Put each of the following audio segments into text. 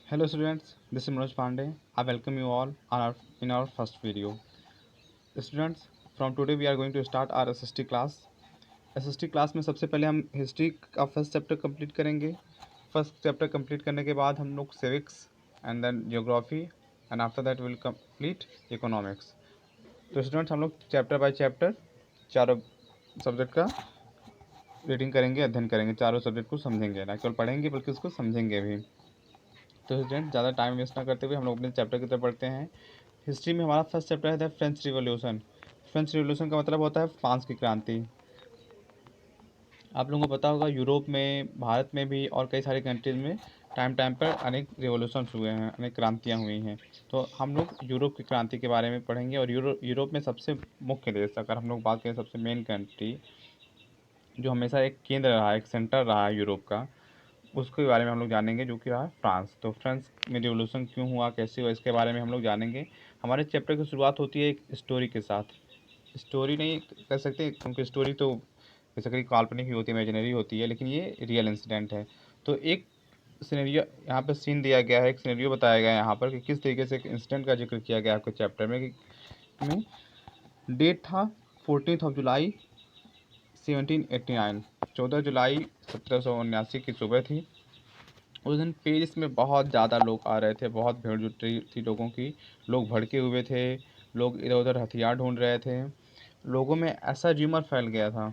Hello students, this is Manoj Pandey. I welcome you all in our first video. Students, from today we are going to start our SST class. SST class में सबसे पहले हम history का first chapter complete करेंगे. First chapter complete करने के बाद हम लोग civics and then geography and after that will complete economics. तो स्टूडेंट्स हम लोग चैप्टर बाय चैप्टर चारों सब्जेक्ट का रीडिंग करेंगे, अध्ययन करेंगे, चारों सब्जेक्ट को समझेंगे, ना केवल पढ़ेंगे बल्कि उसको समझेंगे भी. तो स्टूडेंट ज़्यादा टाइम वेस्ट ना करते हुए हम लोग अपने चैप्टर की तरफ बढ़ते हैं. हिस्ट्री में हमारा फर्स्ट चैप्टर है the French revolution. French revolution का मतलब होता है फ्रांस की क्रांति. आप लोगों को पता होगा यूरोप में, भारत में भी और कई सारी कंट्रीज़ में टाइम टाइम पर अनेक रिवॉल्यूशंस हुए हैं, अनेक क्रांतियाँ हुई हैं. तो हम लोग यूरोप की क्रांति के बारे में पढ़ेंगे. और यूरोप में सबसे मुख्य देश, अगर हम लोग बात करें सबसे मेन कंट्री जो हमेशा एक केंद्र रहा है, एक सेंटर रहा है यूरोप का, उसके बारे में हम लोग जानेंगे, जो कि रहा फ्रांस. तो फ्रांस में रिवोल्यूशन क्यों हुआ, कैसे हुआ, इसके बारे में हम लोग जानेंगे. हमारे चैप्टर की शुरुआत होती है एक स्टोरी के साथ. स्टोरी नहीं कह सकते क्योंकि स्टोरी तो बेसिकली काल्पनिक ही होती है, इमेजिनरी होती है, लेकिन ये रियल इंसिडेंट है. तो एक सिनेरियो यहाँ पे सीन दिया गया है, एक सिनेरियो बताया गया है यहाँ पर कि किस तरीके से एक इंसिडेंट का जिक्र किया गया है आपके चैप्टर में. में डेट था 14 जुलाई 1789, 14 जुलाई 1779 की सुबह थी. उस दिन पेरिस में बहुत ज़्यादा लोग आ रहे थे, बहुत भीड़ जुट रही थी लोगों की. लोग भड़के हुए थे, लोग इधर उधर हथियार ढूंढ रहे थे. लोगों में ऐसा र्यूमर फैल गया था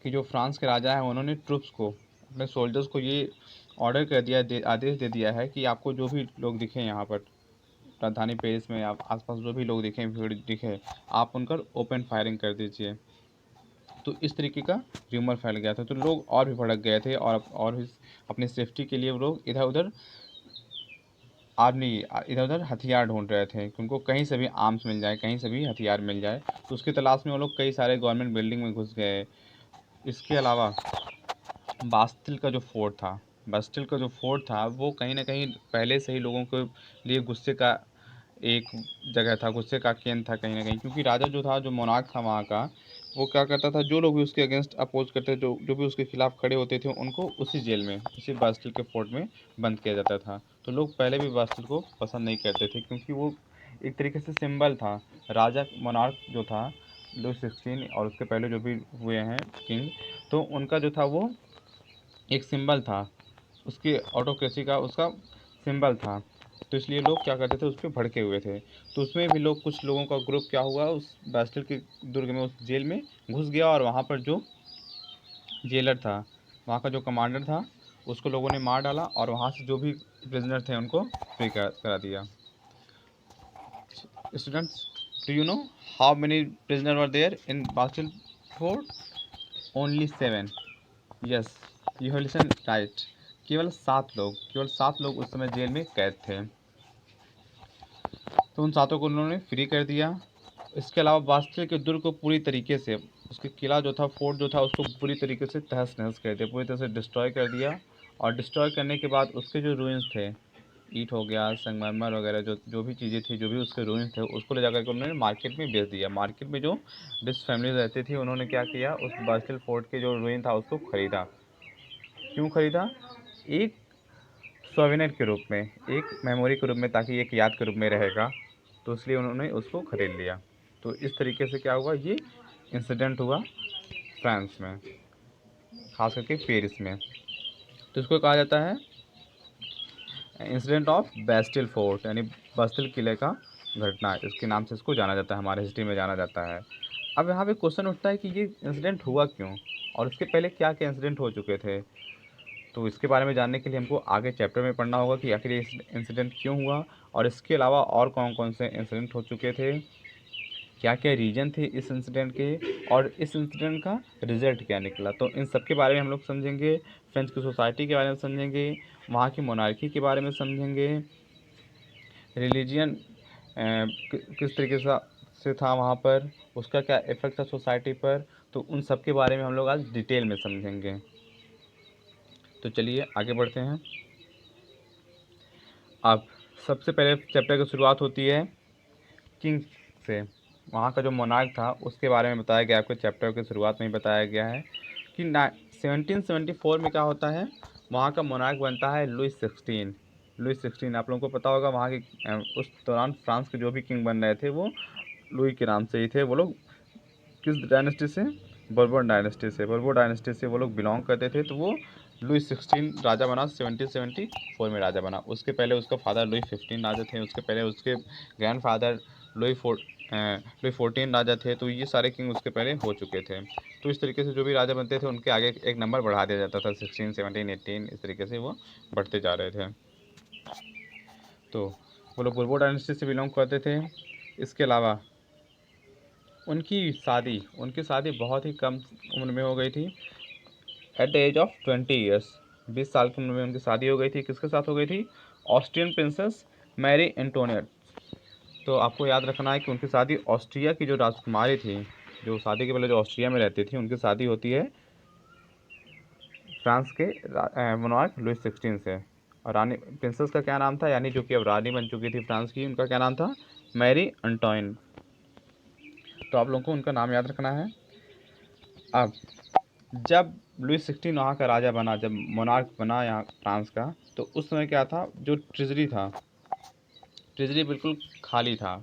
कि जो फ्रांस के राजा हैं उन्होंने ट्रुप्स को, अपने सोल्जर्स को ये ऑर्डर कर दिया, आदेश दे दिया है कि आपको जो भी लोग दिखें यहाँ पर राजधानी पेरिस में, आप आसपास जो भी लोग दिखें, भीड़ दिखे, आप उन पर ओपन फायरिंग कर दीजिए. तो इस तरीके का र्यूमर फैल गया था. तो लोग और भी भड़क गए थे और भी अपनी सेफ्टी के लिए वो लोग इधर उधर आर्मी इधर उधर हथियार ढूंढ रहे थे कि उनको कहीं से भी आर्म्स मिल जाए, कहीं से भी हथियार मिल जाए. तो उसकी तलाश में वो लोग कई सारे गवर्नमेंट बिल्डिंग में घुस गए. इसके अलावा बास्तिल का जो फोर्ट था, बास्तिल का जो फोर्ट था वो कहीं ना कहीं पहले से ही लोगों के लिए गुस्से का एक जगह था, गुस्से का केंद्र था कहीं ना कहीं. क्योंकि राजा जो था, जो मोनार्क था वहाँ का, वो क्या करता था, जो लोग भी उसके अगेंस्ट अपोज करते, जो जो भी उसके खिलाफ खड़े होते थे, उनको उसी जेल में, उसी बास्टिल के फोर्ट में बंद किया जाता था. तो लोग पहले भी बास्टिल को पसंद नहीं करते थे क्योंकि वो एक तरीके से सिंबल था. राजा मोनार्क जो था लुई 16 और उसके पहले जो भी हुए हैं किंग, तो उनका जो था वो एक सिंबल था, उसकी ऑटोक्रेसी का उसका सिंबल था. तो इसलिए लोग क्या करते थे, उस पर भड़के हुए थे. तो उसमें भी लोग, कुछ लोगों का ग्रुप क्या हुआ, उस बास्टिल के दुर्ग में, उस जेल में घुस गया. और वहाँ पर जो जेलर था, वहाँ का जो कमांडर था, उसको लोगों ने मार डाला और वहाँ से जो भी प्रिजनर थे उनको फ्री करा दिया. Students, do you know how many prisoner were there in Bastille fort? Only 7. Yes, you have listen right. केवल 7 लोग, केवल 7 लोग उस समय जेल में कैद थे. तो उन 7 को उन्होंने फ्री कर दिया. इसके अलावा बास्टिल के दुर्ग को पूरी तरीके से, उसके किला जो था, फोर्ट जो था, उसको पूरी तरीके से तहस नहस कर दिया, पूरी तरह से डिस्ट्रॉय कर दिया. और डिस्ट्रॉय करने के बाद उसके जो रूइंस थे, ईंट हो गया, संगमरमर वगैरह, जो जो भी चीज़ें थी, जो भी उसके रूइंस थे, उसको ले जाकर के उन्होंने मार्केट में बेच दिया. मार्केट में जो डिस फैमिली रहती थी, उन्होंने क्या किया, उस बास्टिल फोर्ट के जो रूइन था उसको ख़रीदा. क्यों ख़रीदा? एक सोवेनियर के रूप में, एक मेमोरी के रूप में, ताकि एक याद के रूप में रहेगा. तो इसलिए उन्होंने उसको ख़रीद लिया. तो इस तरीके से क्या हुआ, ये इंसिडेंट हुआ फ्रांस में, ख़ास करके पेरिस में. तो इसको कहा जाता है इंसिडेंट ऑफ बास्टिल फोर्ट, यानी बास्टिल किले का घटना, इसके नाम से इसको जाना जाता है, हमारे हिस्ट्री में जाना जाता है. अब यहाँ पे क्वेश्चन उठता है कि ये इंसिडेंट हुआ क्यों, और इसके पहले क्या क्या इंसिडेंट हो चुके थे. तो इसके बारे में जानने के लिए हमको आगे चैप्टर में पढ़ना होगा कि आखिर ये इंसिडेंट क्यों हुआ, और इसके अलावा और कौन कौन से इंसिडेंट हो चुके थे, क्या क्या रीजन थे इस इंसिडेंट के, और इस इंसिडेंट का रिजल्ट क्या निकला. तो इन सब के बारे में हम लोग समझेंगे. फ्रेंच की सोसाइटी के बारे में समझेंगे, वहाँ की मोनार्की के बारे में समझेंगे, रिलीजियन किस तरीके से था वहाँ पर, उसका क्या इफ़ेक्ट था सोसाइटी पर. तो उन सब के बारे में हम लोग आज डिटेल में समझेंगे. तो चलिए आगे बढ़ते हैं. अब सबसे पहले चैप्टर की शुरुआत होती है किंग से. वहाँ का जो मोनार्क था उसके बारे में बताया गया, आपके चैप्टर की शुरुआत में ही बताया गया है कि 1774 में क्या होता है, वहाँ का मोनार्क बनता है लुइस 16। लुइस 16 आप लोगों को पता होगा, वहाँ के उस दौरान फ्रांस के जो भी किंग बन रहे थे वो लुई के नाम से ही थे। वो लोग किस डायनेस्टी से? बर्बन डायनेस्टी से। बर्बन डायनेस्टी से वो लोग बिलोंग करते थे। तो वो लुइस 16 राजा बना, 1774 में राजा बना। उसके पहले उसका फादर लुई 15 राजा थे। उसके पहले उसके ग्रैंड फादर लुई 14 राजा थे। तो ये सारे किंग उसके पहले हो चुके थे। तो इस तरीके से जो भी राजा बनते थे उनके आगे एक नंबर बढ़ा दिया जाता था, 16, 17, 18, इस तरीके से वो बढ़ते जा रहे थे। तो वो लोग बुर्बो डायनेस्टी से बिलोंग करते थे। इसके अलावा उनकी शादी बहुत ही कम उम्र में हो गई थी, at the age of 20 years. 20 साल की उम्र में उनकी शादी हो गई थी। किसके साथ हो गई थी? Austrian princess Marie Antoinette. तो आपको याद रखना है कि उनकी शादी ऑस्ट्रिया की जो राजकुमारी थी, जो शादी के पहले जो ऑस्ट्रिया में रहती थी, उनकी शादी होती है फ्रांस के मोनार्क लुइस 16 से। और रानी प्रिंसेस का क्या नाम था, यानी जो कि अब रानी बन चुकी थी फ्रांस की, उनका क्या नाम था? Marie Antoinette. तो आप लोगों को उनका नाम याद रखना है। अब जब लुइस 16 वहाँ का राजा बना, जब मोनार्क बना यहाँ फ्रांस का, तो उस समय क्या था, जो ट्रेजरी था, ट्रेजरी बिल्कुल खाली था।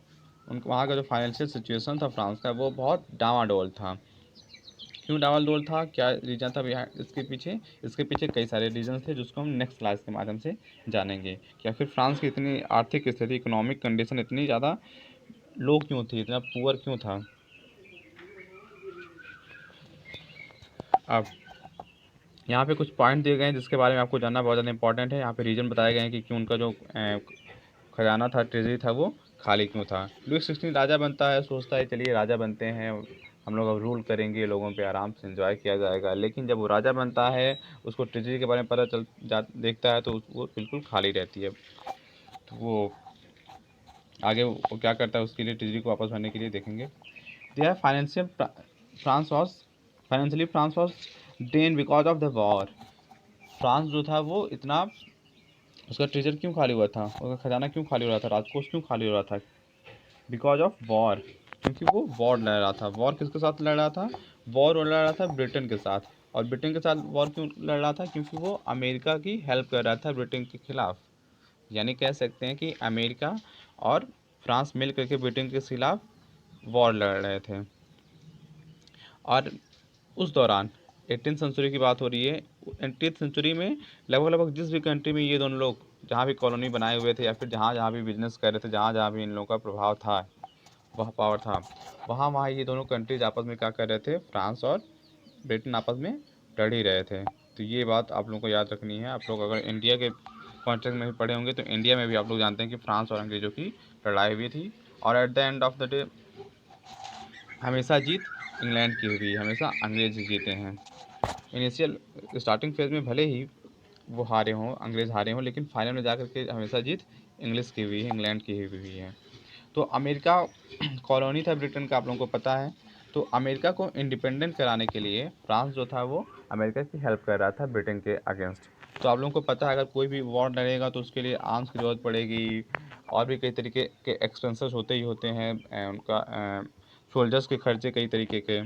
उनका वहाँ का जो फाइनेंशियल सिचुएशन था फ्रांस का, वो बहुत डामाडोल था। क्यों डामाडोल था, क्या रीज़न था बिहाइंड इसके पीछे? इसके पीछे कई सारे रीजन थे, जिसको हम नेक्स्ट क्लास के माध्यम से जानेंगे कि आखिर फ्रांस की इतनी आर्थिक स्थिति, इकोनॉमिक कंडीशन इतनी ज़्यादा लो क्यों थी, इतना पुअर क्यों था। अब यहाँ पे कुछ पॉइंट दिए गए हैं जिसके बारे में आपको जानना बहुत ज़्यादा इंपॉर्टेंट है। यहाँ पे रीज़न बताए गए हैं कि क्यों उनका जो खजाना था, ट्रेजरी था, वो खाली क्यों था। लुइस 16 राजा बनता है, सोचता है चलिए राजा बनते हैं, हम लोग अब रूल करेंगे, लोगों पे आराम से एंजॉय किया जाएगा। लेकिन जब वो राजा बनता है, उसको ट्रेजरी के बारे में पता देखता है, तो वो बिल्कुल खाली रहती है। तो वो आगे वो क्या करता है, उसके लिए ट्रेजरी को वापस भरने के लिए देखेंगे। दिया financial France was financially France was drain because of the war. France जो था वो इतना, उसका ट्रेजर क्यों खाली हुआ था, उसका खजाना क्यों खाली हो रहा था, राजकोष क्यों खाली हो रहा था? बिकॉज ऑफ वॉर, क्योंकि वो वॉर लड़ रहा था। वॉर किसके साथ लड़ रहा था? वॉर लड़ रहा था ब्रिटेन के साथ। और ब्रिटेन के साथ वॉर क्यों लड़ रहा था? क्योंकि वो अमेरिका की हेल्प कर रहा था ब्रिटेन के खिलाफ। यानी कह सकते हैं कि अमेरिका और फ्रांस मिल करके ब्रिटेन के खिलाफ वॉर लड़ रहे थे। और उस दौरान 18th सेंचुरी की बात हो रही है। 20th सेंचुरी में लगभग लगभग जिस भी कंट्री में ये दोनों लोग जहाँ भी कॉलोनी बनाए हुए थे, या फिर जहाँ जहाँ भी बिजनेस कर रहे थे, जहाँ जहाँ भी इन लोगों का प्रभाव था, वह पावर था, वहाँ वहाँ ये दोनों कंट्रीज आपस में क्या कर रहे थे? फ्रांस और ब्रिटेन आपस में लड़ ही रहे थे। तो ये बात आप लोगों को याद रखनी है। आप लोग अगर इंडिया के कॉन्टेक्स्ट में भी पढ़े होंगे, तो इंडिया में भी आप लोग जानते हैं कि फ्रांस और अंग्रेज़ों की लड़ाई हुई थी। और at the end of the day हमेशा जीत इंग्लैंड की हुई, हमेशा अंग्रेज ही जीते हैं। इनिशियल स्टार्टिंग फेज में भले ही वो हारे हों, अंग्रेज़ हारे हों, लेकिन फाइनल में जाकर के हमेशा जीत इंग्लिश की हुई है, इंग्लैंड की ही हुई है। तो अमेरिका कॉलोनी था ब्रिटेन का, आप लोगों को पता है। तो अमेरिका को इंडिपेंडेंट कराने के लिए फ्रांस जो था वो अमेरिका की हेल्प कर रहा था ब्रिटेन के अगेंस्ट। तो आप लोगों को पता है, अगर कोई भी वॉर लड़ेगा तो उसके लिए आर्म्स की ज़रूरत पड़ेगी, और भी कई तरीके के एक्सपेंसेस होते ही होते हैं। उनका सोल्जर्स के खर्चे कई तरीके के,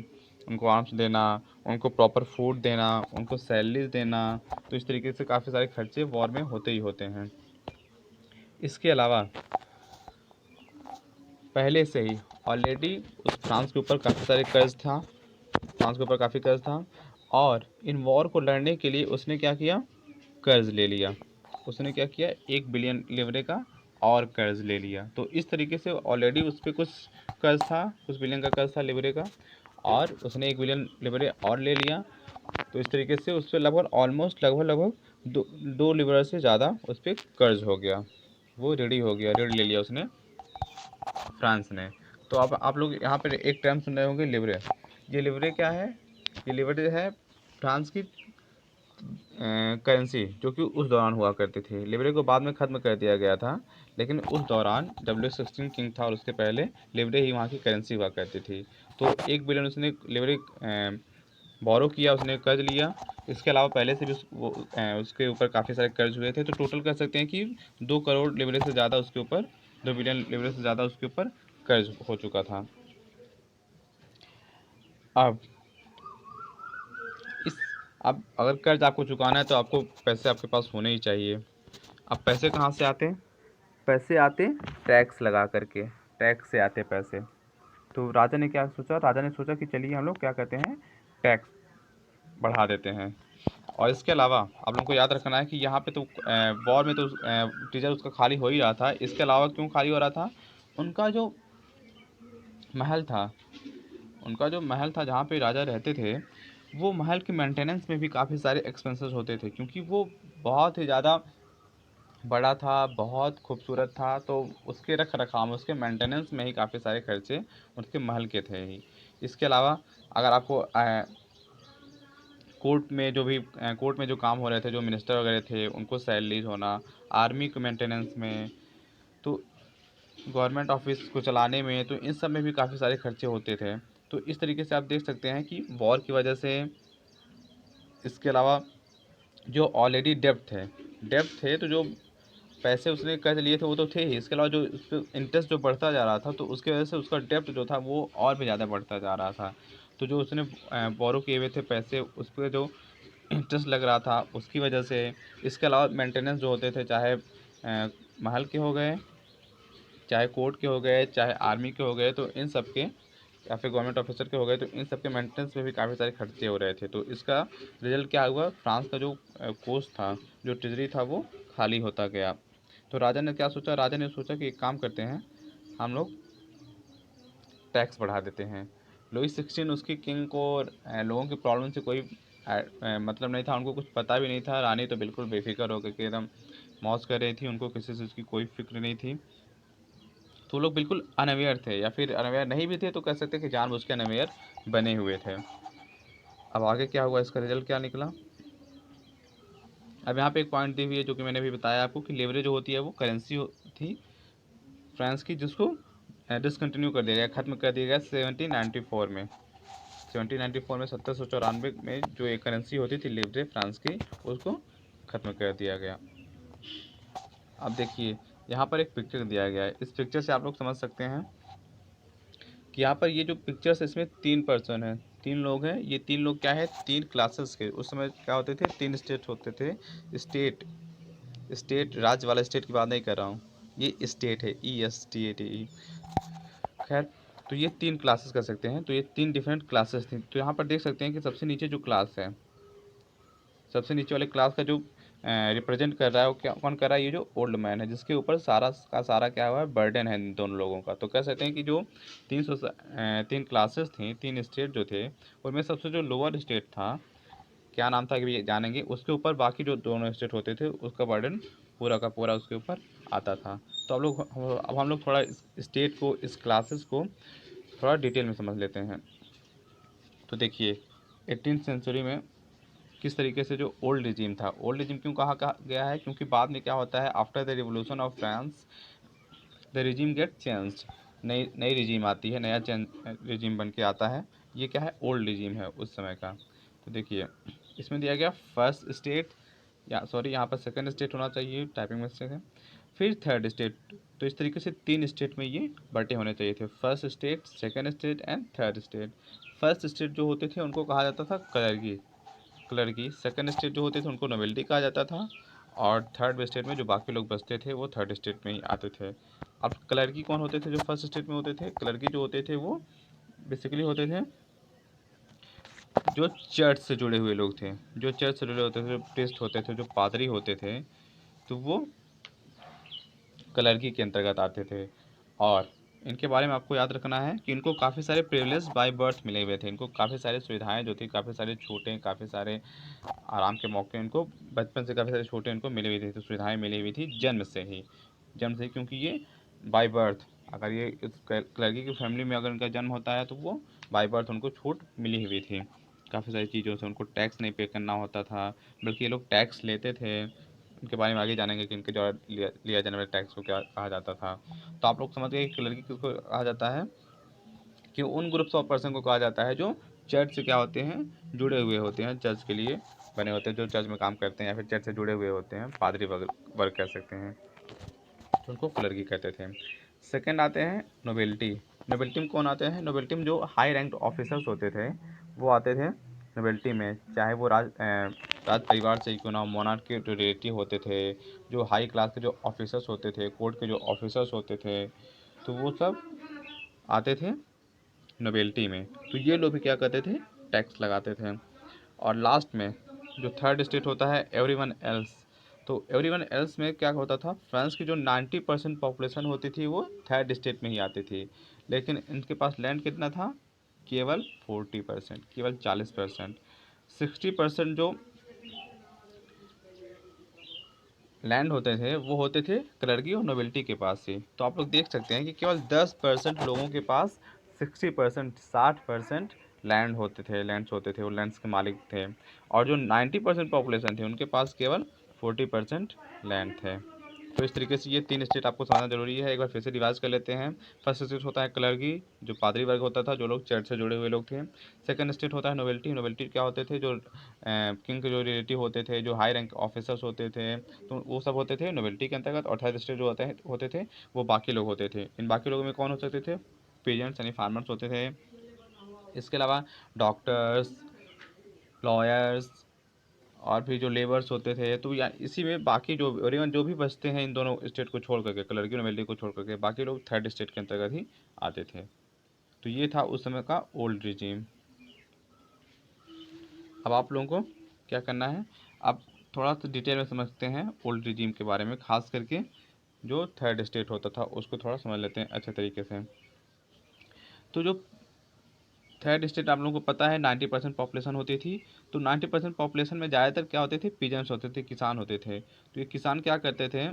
उनको आर्म्स देना, उनको प्रॉपर फूड देना, उनको सैलरीज देना। तो इस तरीके से काफ़ी सारे खर्चे वॉर में होते ही होते हैं। इसके अलावा पहले से ही ऑलरेडी उस फ्रांस के ऊपर काफ़ी सारे कर्ज था, फ्रांस के ऊपर काफ़ी कर्ज था। और इन वॉर को लड़ने के लिए उसने क्या किया? कर्ज ले लिया। उसने क्या किया? 1 बिलियन लिवरे का और कर्ज ले लिया। तो इस तरीके से ऑलरेडी उस पर कुछ कर्ज था, कुछ बिलियन का कर्ज था लिवरे का, और उसने 1 बिलियन लिवरे और ले लिया। तो इस तरीके से उस पर लगभग ऑलमोस्ट लगभग दो लिवरे से ज़्यादा उस पर कर्ज हो गया, वो रेडी हो गया, ऋण ले लिया उसने फ्रांस ने। तो अब आप लोग यहाँ पर एक टर्म सुन रहे होंगे, लिवरे। ये लिवरे क्या है? ये लिवरे है फ्रांस की करेंसी, जो कि उस दौरान हुआ करती थी। लिवरे को बाद में ख़त्म कर दिया गया था, लेकिन उस दौरान जब लुई 16 किंग था और उसके पहले लिवरे ही वहाँ की करेंसी हुआ करती थी। तो 1 बिलियन उसने लिवरे बोरो किया, उसने कर्ज लिया। इसके अलावा पहले से भी उसके ऊपर काफ़ी सारे कर्ज हुए थे। तो टोटल कह सकते हैं कि 2 करोड़ लिवरे से ज़्यादा उसके ऊपर, 2 बिलियन लिवरे से ज़्यादा उसके ऊपर कर्ज हो चुका था। अब इस अब अगर कर्ज आपको चुकाना है तो आपको पैसे आपके पास होने ही चाहिए। अब पैसे कहाँ से आते हैं? पैसे आते टैक्स लगा करके, टैक्स से आते पैसे। तो राजा ने क्या सोचा? राजा ने सोचा कि चलिए हम लोग क्या कहते हैं, टैक्स बढ़ा देते हैं। और इसके अलावा आप लोगों को याद रखना है कि यहाँ पे तो वॉर में तो टीचर उसका खाली हो ही रहा था। इसके अलावा क्यों खाली हो रहा था? उनका जो महल था, उनका जो महल था जहाँ पे राजा रहते थे, वो महल के मेंटेनेंस में भी काफ़ी सारे एक्सपेंसेस होते थे, क्योंकि वो बहुत ही ज़्यादा बड़ा था, बहुत खूबसूरत था। तो उसके रख रखाव में, उसके मेंटेनेंस में ही काफ़ी सारे खर्चे उसके महल के थे ही। इसके अलावा अगर आपको कोर्ट में जो काम हो रहे थे, जो मिनिस्टर वगैरह थे, उनको सैलरीज होना, आर्मी के मेंटेनेंस में, तो गवर्नमेंट ऑफिस को चलाने में, तो इन सब में भी काफ़ी सारे खर्चे होते थे। तो इस तरीके से आप देख सकते हैं कि वॉर की वजह से, इसके अलावा जो ऑलरेडी डेब्ट थे तो जो पैसे उसने कर्ज लिए थे वो तो थे ही, इसके अलावा जो उस पर इंटरेस्ट जो बढ़ता जा रहा था, तो उसकी वजह से उसका डेब्ट जो था वो और भी ज़्यादा बढ़ता जा रहा था। तो जो उसने बोरो किए हुए थे पैसे, उस पर जो इंटरेस्ट लग रहा था उसकी वजह से, इसके अलावा मेंटेनेंस जो होते थे, चाहे महल के हो गए, चाहे कोर्ट के हो गए, चाहे आर्मी के हो गए, तो इन सब के, या फिर गवर्नमेंट ऑफिसर के हो गए, तो इन सब के मेंटेनेंस में भी काफ़ी सारे खर्चे हो रहे थे। तो इसका रिजल्ट क्या हुआ? फ्रांस का जो कोष था, जो ट्रेजरी था, वो खाली होता गया। तो राजा ने क्या सोचा? राजा ने सोचा कि एक काम करते हैं, हम लोग टैक्स बढ़ा देते हैं। लुईस 16 उसकी किंग को लोगों की प्रॉब्लम से कोई मतलब नहीं था, उनको कुछ पता भी नहीं था। रानी तो बिल्कुल बेफिक्र होकर के एकदम मौज कर रही थी, उनको किसी चीज़ की कोई फिक्र नहीं थी। तो वो लोग बिल्कुल अनअवेयर थे, या फिर अनअवेयर नहीं भी थे तो कह सकते कि जानबूझ के अनअवेयर बने हुए थे। अब आगे क्या हुआ, इसका रिजल्ट क्या निकला? अब यहाँ पे एक पॉइंट दी हुई है जो कि मैंने भी बताया आपको, कि लेवरेज जो होती है वो करेंसी थी फ्रांस की, जिसको डिसकंटिन्यू कर दिया गया, ख़त्म कर दिया गया 1794 में। 1794 में, 1794 में जो एक करेंसी होती थी लेवरेज फ्रांस की, उसको ख़त्म कर दिया गया। अब देखिए यहाँ पर एक पिक्चर दिया गया है, इस पिक्चर से आप लोग समझ सकते हैं कि यहाँ पर ये जो पिक्चर्स, इसमें 3 पर्सन हैं, 3 लोग हैं। ये 3 लोग क्या है? 3 क्लासेस के। उस समय क्या होते थे? 3 स्टेट होते थे। स्टेट, स्टेट राज्य वाला स्टेट की बात नहीं कर रहा हूँ, ये स्टेट है, ESTATE। खैर, तो ये 3 क्लासेस कर सकते हैं। तो ये 3 डिफरेंट क्लासेस थी। तो यहाँ पर देख सकते हैं कि सबसे नीचे जो क्लास है, सबसे नीचे वाले क्लास का जो रिप्रेजेंट कर रहा है, वो क्या कौन कर रहा है? ये जो ओल्ड मैन है, जिसके ऊपर सारा का सारा क्या हुआ है? बर्डन है इन दोनों लोगों का। तो कह सकते हैं कि जो 3 क्लासेस थी, 3 स्टेट जो थे, उनमें सबसे जो लोअर स्टेट था, क्या नाम था कि जानेंगे, उसके ऊपर बाकी जो दोनों स्टेट होते थे उसका बर्डन पूरा का पूरा उसके ऊपर आता था। तो अब हम लोग थोड़ा इस स्टेट को, इस क्लासेस को थोड़ा डिटेल में समझ लेते हैं। तो देखिए 18th सेंचुरी में किस तरीके से जो ओल्ड रिजीम था, ओल्ड रिजीम क्यों कहा गया है? क्योंकि बाद में क्या होता है, after the revolution of France the regime get changed, नई नई रिजीम आती है, नया चेंज रिजीम बन के आता है। ये क्या है? ओल्ड रिजीम है उस समय का। तो देखिए इसमें दिया गया फर्स्ट स्टेट, या सॉरी यहाँ पर सेकंड स्टेट होना चाहिए, टाइपिंग मिस्टेक है, फिर थर्ड स्टेट। तो इस तरीके से 3 स्टेट में ये बटे होने चाहिए थे, first state, second state and third state. First state जो होते थे उनको कहा जाता था क्लर्की, सेकंड स्टेट जो होते थे उनको नोबिलिटी कहा जाता था, और थर्ड स्टेट में जो बाकी लोग बचते थे वो थर्ड स्टेट में ही आते थे। अब क्लर्की कौन होते थे जो फर्स्ट स्टेट में होते थे? क्लर्की जो होते थे वो बेसिकली होते थे जो चर्च से जुड़े हुए लोग थे, जो चर्च से जुड़े होते थे, जो प्रीस्ट होते थे, जो पादरी होते थे, तो वो क्लर्की के अंतर्गत आते थे। और इनके बारे में आपको याद रखना है कि इनको काफ़ी सारे प्रिविलेज बाय बर्थ मिले हुए थे, इनको काफ़ी सारी सुविधाएं जो थी, काफ़ी सारे छोटे, काफ़ी सारे आराम के मौके इनको बचपन से काफ़ी सारे छोटे इनको मिली हुई थी, तो सुविधाएं मिली हुई थी जन्म से ही, क्योंकि ये बाय बर्थ, अगर ये इस क्लर्की की फैमिली में अगर इनका जन्म होता है तो वो बाय बर्थ उनको छूट मिली हुई थी। काफ़ी सारी चीज़ों से उनको टैक्स नहीं पे करना होता था, बल्कि ये लोग टैक्स लेते थे। इनके बारे में आगे जानेंगे कि इनके द्वारा लिया जाने वाले टैक्स को क्या कहा जाता था। तो आप लोग समझ गए कि लड़की किसको कहा जाता है, कि उन ग्रुप्स ऑफ पर्सन को कहा जाता है जो चर्च से क्या होते हैं? जुड़े हुए होते हैं, चर्च के लिए बने होते हैं, जो चर्च में काम करते हैं या फिर चर्च से जुड़े हुए होते हैं, पादरी वर्ग कह सकते हैं, तो उनको क्लर्की कहते थे। सेकंड आते हैं नोबिलिटी। नोबिलिटी में कौन आते हैं? नोबिलिटी में जो हाई रैंक ऑफिसर्स होते थे वो आते थे। नोबेलिटी में, चाहे वो राज परिवार से क्यों ना हो, मोनार्क के जो रिलेटिव होते थे, जो हाई क्लास के जो ऑफिसर्स होते थे, कोर्ट के जो ऑफिसर्स होते थे, तो वो सब आते थे नोबेलिटी में। तो ये लोग भी क्या करते थे, टैक्स लगाते थे। और लास्ट में जो थर्ड स्टेट होता है एवरीवन एल्स। तो एवरीवन एल्स में क्या होता था, फ्रांस की जो 90% पॉपुलेशन होती थी वो थर्ड स्टेट में ही आती थी, लेकिन इनके पास लैंड कितना था, केवल 40%, केवल 40%। 60% जो लैंड होते थे वो होते थे क्लर्की और नोबिलिटी के पास ही। तो आप लोग देख सकते हैं कि केवल 10% लोगों के पास 60%, 60% लैंड होते थे, लैंड्स होते थे, वो लैंड्स के मालिक थे। और जो 90% पॉपुलेशन थी उनके पास केवल 40% लैंड थे। तो इस तरीके से ये 3 स्टेट आपको समझना जरूरी है। एक बार फिर से रिवाइज कर लेते हैं। फर्स्ट स्टेट होता है क्लर्की, जो पादरी वर्ग होता था, जो लोग चर्च से जुड़े हुए लोग थे। सेकंड स्टेट होता है नोबिलिटी। नोबिलिटी क्या होते थे, जो किंग के जो रिलेटिव होते थे, जो हाई रैंक ऑफिसर्स होते थे, तो वो सब होते थे नोबिलिटी के अंतर्गत। और थर्ड स्टेट जो होते थे वो बाकी लोग होते थे। इन बाकी लोगों में कौन हो सकते थे, पेजेंट्स यानी फार्मर्स होते थे। इसके अलावा डॉक्टर्स, लॉयर्स और भी जो लेबर्स होते थे। तो या इसी में बाकी जो और इवन जो भी बचते हैं इन दोनों स्टेट को छोड़ करके, क्लर्की और नोबिलिटी को छोड़ करके, बाकी लोग थर्ड स्टेट के अंतर्गत ही आते थे। तो ये था उस समय का ओल्ड रिजीम। अब आप लोगों को क्या करना है, अब थोड़ा सा डिटेल में समझते हैं ओल्ड रिजीम के बारे में, खास करके जो थर्ड स्टेट होता था उसको थोड़ा समझ लेते हैं अच्छे तरीके से। तो जो थर्ड स्टेट आप लोगों को पता है 90% पॉपुलेशन होती थी। तो 90% पॉपुलेशन में ज़्यादातर क्या होते थे, पीजेंट्स होते थे, किसान होते थे। तो ये किसान क्या करते थे,